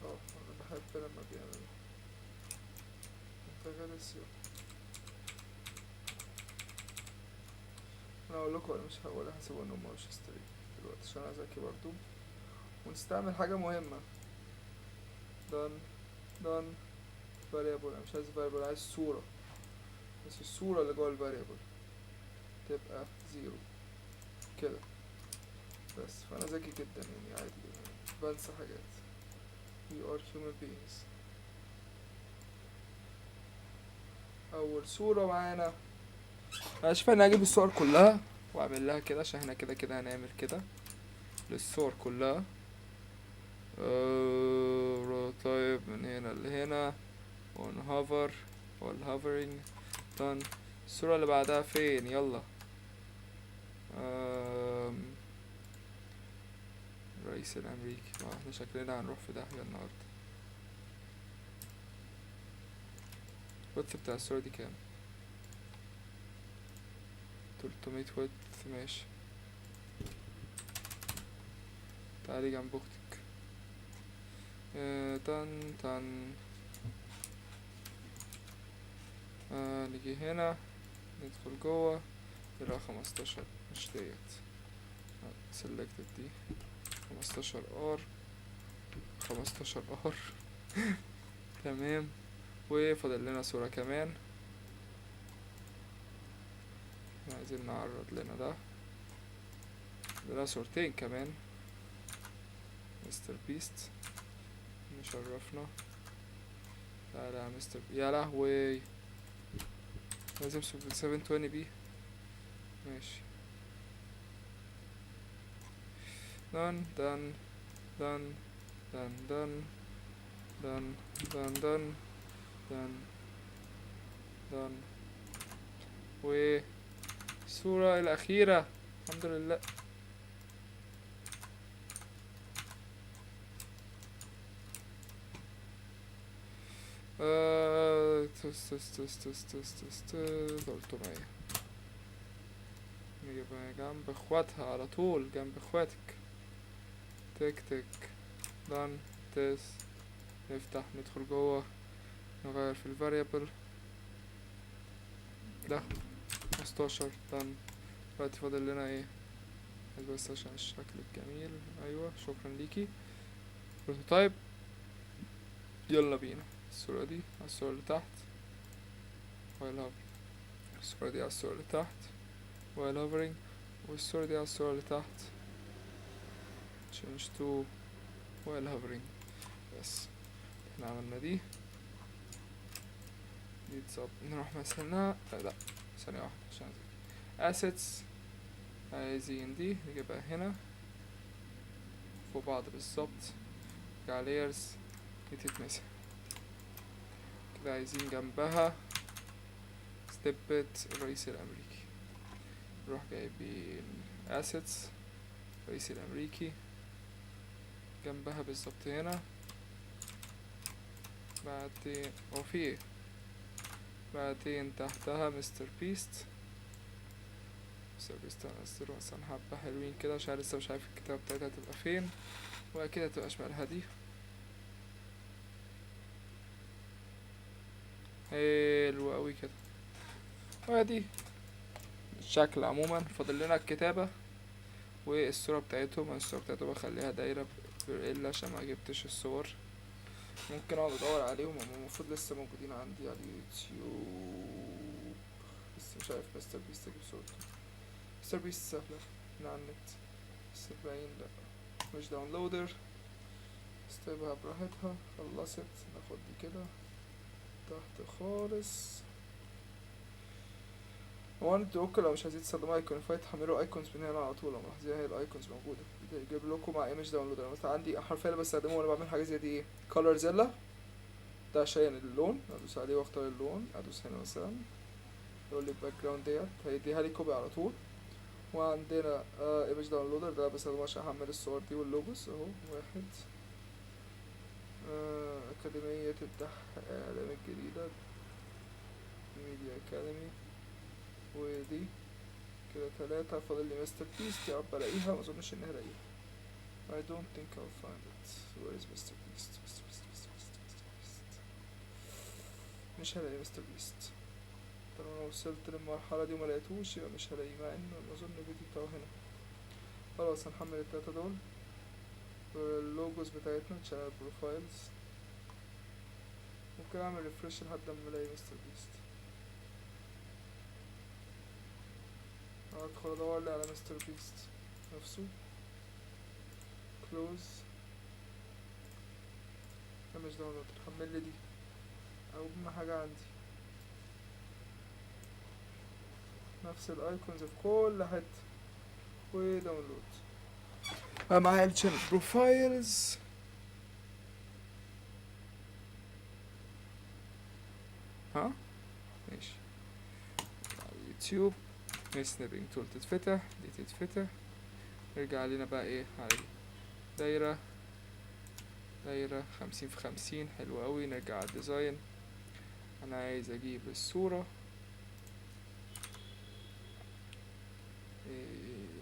انا بحب لما بيعمل انتجريسيون. انا اقول لكم، انا مش هقول، هسيبه ان هما مش ستريت دلوقتي عشان انا ذكي برضو. ونستعمل حاجة مهمة done variable. انا مش عايز variable، عايز صورة، بس الصورة اللي جوه variable تبقى 0 كده بس. فانا ذكي جدا يعني، عادي بنسى حاجات. we are human beings. اول صورة معانا، انا شايف ان اجيب الصور كلها واعمل لها كده، عشان احنا كده كده هنعمل كده للصور كلها. طيب من هنا لهنا ونهوفر والهوفرنج done. الصورة اللي بعدها فين؟ يلا. الرئيس الامريكي. احنا شكلنا هنروح في داهية النهاردة. الويدث بتاع الصورة دي كام؟ 300 ويدث. ماشي، تعالي جنب اختك. تن نيجي هنا ندخل جوه نلاقي 15. مش ديت، سلكتد دي 15 ار 15 ار تمام. وفاضل لنا صورة كمان، عايزين نعرض لنا ده. لنا صورتين كمان. مستر بيست مشرفنا. لا لا مستر يا لهوي، لازم 720 بي. ماشي. done done done done done done done done done done. والصورة الأخيرة الحمد لله. تس تس تس تس تس تس 300. نجيبها جنب اخواتها على طول، جنب اخواتك. تك تك دان تس. نفتح ندخل جوه، نغير في الفاريبل ده 15 دان. دلوقتي فاضل لنا ايه؟ بس عشان الشكل الجميل. ايوه شكرا ليكي. بروتوتايب. يلا بينا. الصورة دي على الصورة اللي تحت while hovering. الصورة دي على الصورة اللي تحت while hovering. والصورة دي على الصورة اللي تحت change to while hovering. بس احنا عملنا دي تصب. نروح مثلا لا ثانية واحدة عشان assets. عايزين دي نجيبها هنا فوق بعض بالظبط. نرجع layers دي تتمسح كده. عايزين جنبها ستيبت الرئيس الأمريكي. نروح جايبين assets الرئيس الأمريكي جنبها بالظبط هنا. بعدين في ايه؟ بعدين تحتها مستر بيست. مستر بيست هنزله مثلا حبة حلوين كده عشان لسه مش عارف الكتابة بتاعتها هتبقى فين، وأكيد هتبقى شمالها دي. حلو أوي كده. وادي الشكل عموما. فاضل لنا الكتابة والصورة بتاعتهم. الصورة بتاعتهم بخليها دايرة إلا عشان ما جبتش الصور. ممكن اقعد ادور عليهم، هم المفروض لسه موجودين عندي على اليوتيوب، بس مش عارف مستر بيست اجيب صورته. مستر بيست سهلة من على النت، بس باين لا مش داونلودر. استيبها براحتها. خلصت. ناخد دي كده تحت خالص. هو انتوا اوكي لو مش عايزين تستخدموا ايكون فايت تحملوا ايكونز من هنا على طول. لو ملاحظين هي الايكونز موجودة يجيب لكم مع ايمج داونلودر. انا مثلا عندي حرفيا بستخدمه وانا بعمل حاجة زي دي ايه كولر زيلا ده عشان اللون. ادوس عليه واختار اللون. ادوس هنا مثلا يقول لي الباك جراوند ديت هيديها لي كوبي على طول. وعندنا ايمج داونلودر ده بستخدمه عشان احمل الصور دي واللوجوز اهو. واحد أكاديمية الإعلام الجديدة ميديا أكاديمي. ودي كده 3. فاضل لي مستر بيست. يا رب الاقيها. مظنش اني هلاقيها. I don't think I'll find it. Where is Mr. Beast? Mr. Beast, Mr. Beast, Mr. Beast. مش هلاقي مستر بيست. طالما انا وصلت للمرحلة دي وملقيتهوش يبقى مش هلاقيه، مع ان اظن الفيديو بتاعه هنا. خلاص هنحمل التلاتة دول. اللوجوز بتاعتنا channel profiles. ممكن اعمل ريفرش لحد ما الاقي مستر بيست. هدخل ادور لي على مستر بيست نفسه. كلوز. مش داونلود. حمل لي دي اهم حاجة عندي. نفس الايكونز في كل حتة. وداونلود. معايا الشانل بروفايلز. ها ماشي. على اليوتيوب سنابينج تول تتفتح. دي تتفتح. نرجع لنا بقى ايه على دايرة. دايرة 50 في 50. حلو اوي. نرجع على الديزاين. انا عايز اجيب الصورة.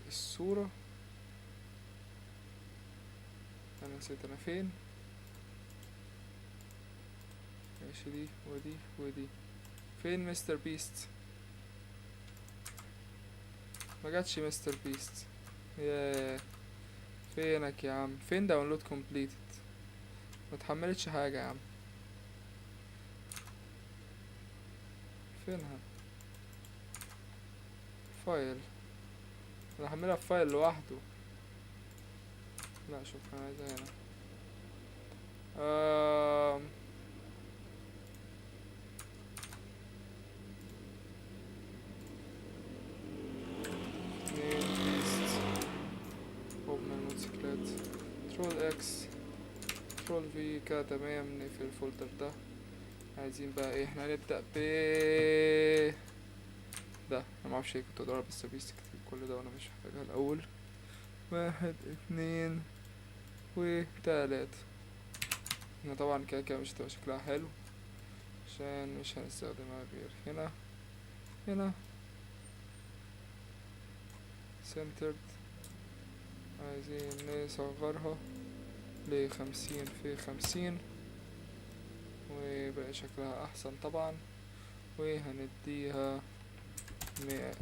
الصورة انا نسيت انا فين. ماشي دي ودي ودي. فين مستر بيست؟ ما جاتش مستر بيست. ياه فينك يا عم؟ فين داونلود كومبليتد؟ ما اتحملتش حاجة يا عم. فينها؟ فايل. انا هحملها في فايل لوحده. لا شكرا، عايزها هنا. آم. اتنين بيست. من الموتوسيكلات. كنترول اكس، كنترول في كده تمام. نقفل الفولدر ده. عايزين بقى ايه؟ احنا هنبدأ ب ده. انا معرفش ايه كنت ادور، بس بيست كتير كل ده وانا مش محتاجها الاول. 1 2 و3. هنا طبعا كده كده مش هتبقى شكلها حلو، عشان مش هنستخدمها غير هنا. هنا centered. عايزين نصغرها ل50 في 50، ويبقى شكلها احسن طبعا. وهنديها 100,000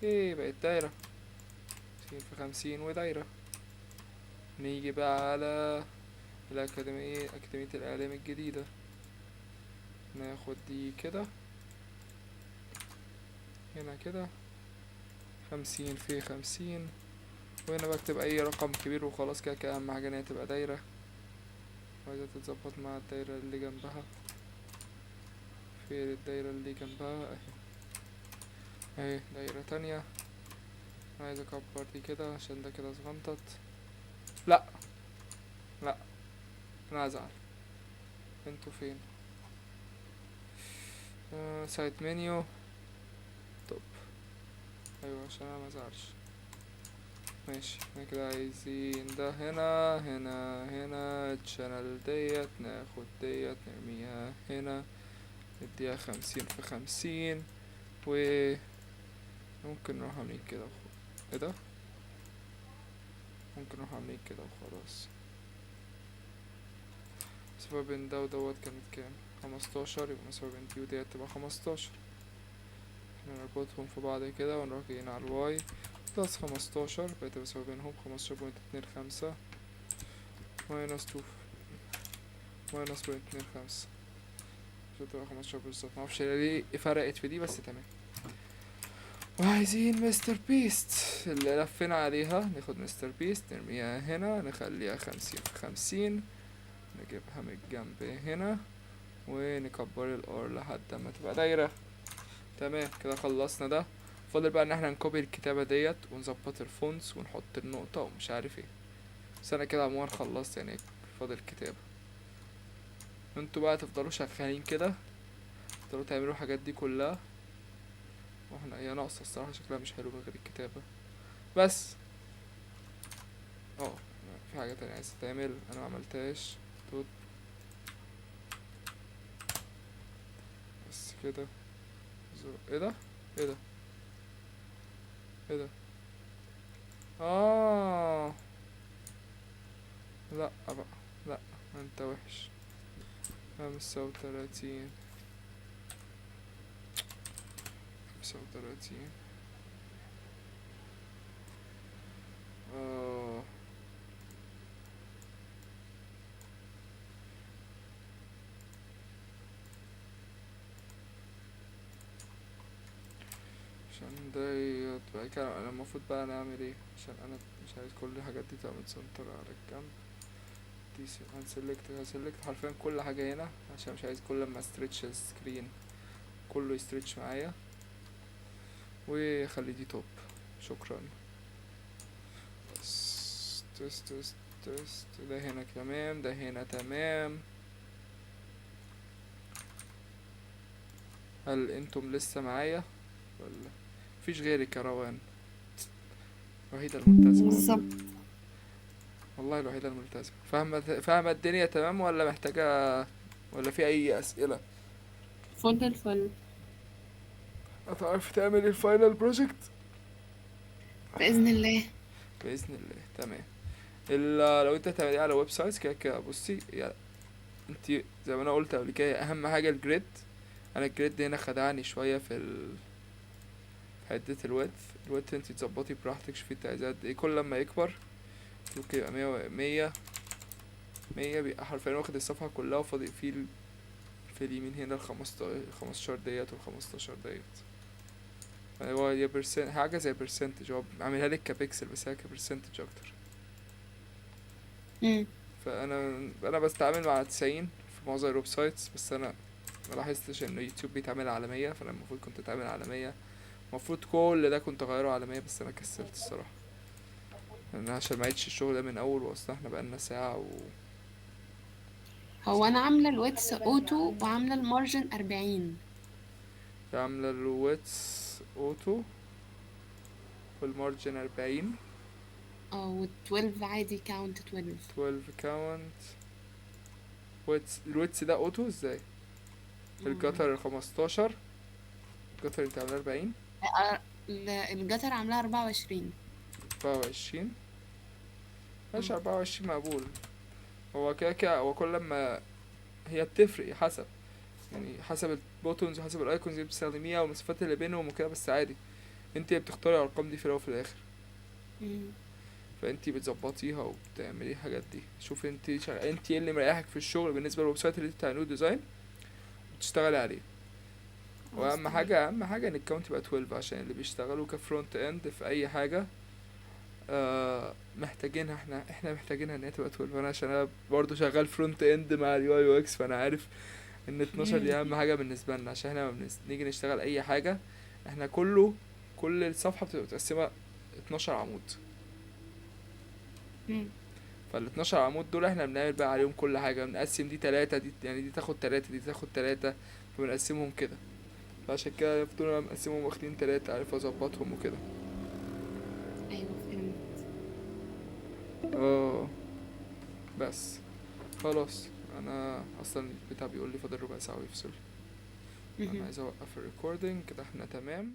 ايه بقت دايرة. 50 في 50 ودايرة. نيجي بقى على أكاديمية الإعلام الجديدة. ناخد دي كده هنا كده 50 في 50، وهنا بكتب أي رقم كبير وخلاص. كده كده أهم حاجة إن هي تبقى دايرة، وعايزة تتظبط مع الدايرة اللي جنبها. فين الدايرة اللي جنبها؟ اهي دايرة تانية. عايز أكبر دي كده عشان ده كده صغنطت. لأ لأ، أنا هزعل. انتوا فين؟ سايت منيو. طب ايوه عشان انا مزعلش. ماشي، احنا كده عايزين ده هنا هنا هنا. الشانل ديت ناخد ديت نرميها هنا. نديها 50 في 50. و ممكن نروح عاملين كده ايه ده؟ ممكن نروح عاملين كده وخلاص. المسافة بين ده ودوت كانت كام؟ 15. يبقى المسافة بين دي وديت تبقى 15. نربطهم في بعض كده ونروح جايين على الواي بلس 15. بقت المسافة بينهم 15.25 ماينس 2 ماينس 0.25، عشان تبقى 15 بالظبط. معرفش ليه فرقت في دي، بس تمام. وعايزين مستر بيست اللي لفينا عليها. ناخد مستر بيست نرميها هنا، نخليها 50 في 50. نجيبها من الجنب هنا ونكبر الار لحد ما تبقى دايرة. تمام كده خلصنا ده. فاضل بقى ان احنا نكوبي الكتابة ديت ونظبط الفونتس ونحط النقطة ومش عارف ايه. بس انا كده عموما خلصت يعني. فاضل كتابة. انتوا بقى تفضلوا شغالين كده، تفضلوا تعملوا الحاجات دي كلها. واحنا هي ناقصة الصراحة، شكلها مش حلو من غير الكتابة. بس اه في حاجة تانية عايزة تتعمل انا معملتهاش. دوت بس كده. ايه ده؟ ايه ده؟ ايه ده؟ اه لا بقى، لا انت وحش. 35 35. اه عشان ديت بقى كده. انا المفروض بقى نعمل ايه؟ عشان انا مش عايز كل الحاجات دي تبقى متسنطرة على الجنب. دي هسلكت حرفيا كل حاجة هنا، عشان مش عايز كل ما استريتش السكرين كله يستريتش معايا. وخلي دي توب. شكرا. بس تست. ده هنا تمام، ده هنا تمام. هل انتم لسه معايا ولا مفيش غيرك يا روان؟ الوحيدة الملتزمة بالظبط. والله الوحيدة الملتزمة. فاهمة الدنيا تمام ولا محتاجة ولا في أي أسئلة؟ فل الفل. هتعرف تعمل الفاينل بروجكت بإذن الله. بإذن الله. تمام. لو انت هتعمليه على ويب سايتس كده كده بصي يعني. انت زي ما انا قلت قبل كده اهم حاجة الجريد. انا الجريد هنا خدعني شوية في حتة الويدث انت تظبطي براحتك. شوفي انت عايزاه قد ايه. كل لما يكبر ممكن يبقى 100 بيبقى حرفيا واخد الصفحة كلها وفاضي فيه في اليمين هنا ال15 ديت وال15 ديت. هو هي برسنت حاجة زي برسنتج، هو عاملها لك كبيكسل بس هي كبرسنتج اكتر. مم. فانا بستعمل مع 90 في معظم الويب سايتس، بس انا ما لاحظتش ان يوتيوب بيتعمل على 100، فانا المفروض كنت اتعمل على 100. المفروض كل ده كنت اغيره على 100 بس انا كسلت الصراحة، لان عشان ما عيدش الشغل ده من اول، واصلا احنا بقالنا ساعة هو انا عامله الويتس اوتو وعامله المارجن 40. عاملة الويتس اوتو والمارجن 40. اه و12 عادي كاونت 12. 12 كاونت ويتس. الويتس ده اوتو ازاي؟ مم. الجتر 15، الجتر انت عاملاه 40. الجتر عاملاها 24. 24 ماشي، مم. 24 مقبول. هو كده كده هو كل ما هي بتفرق حسب، يعني حسب البوتونز وحسب الايكونز اللي بتستخدميها والمسافات اللي بينهم وكده، بس عادي انت اللي بتختاري الارقام دي في الاول وفي الاخر. مم. فانت بتظبطيها وبتعملي الحاجات دي. شوف انت انت ايه اللي مريحك في الشغل بالنسبه للويب سايت اللي انت بتعملوه ديزاين وتشتغلي عليه. خلاص واهم تمام. حاجه، اهم حاجه ان الكاونت يبقى 12 عشان اللي بيشتغلوا كفرونت اند في اي حاجه محتاجينها. احنا محتاجينها ان هي تبقى 12. انا عشان انا برضه شغال فرونت اند مع اليو اي يو اكس، فانا عارف ان 12 دي مم. اهم حاجه بالنسبه لنا، عشان احنا لما نيجي نشتغل اي حاجه احنا كل الصفحه بتبقى متقسمه 12 عمود. مم. فال 12 عمود دول احنا بنعمل بقى عليهم كل حاجه، بنقسم دي تلاتة، دي يعني دي تاخد تلاتة دي تاخد تلاتة، فبنقسمهم كده. فعشان كده طول ما مقسمهم واخدين تلاتة عارف اظبطهم وكده. ايوه فهمت. اه بس خلاص، انا اصلا البتاع بيقول لي فاضل ربع ساعه ويفصل. انا مهم. عايز اوقف الريكوردينج كده، احنا تمام.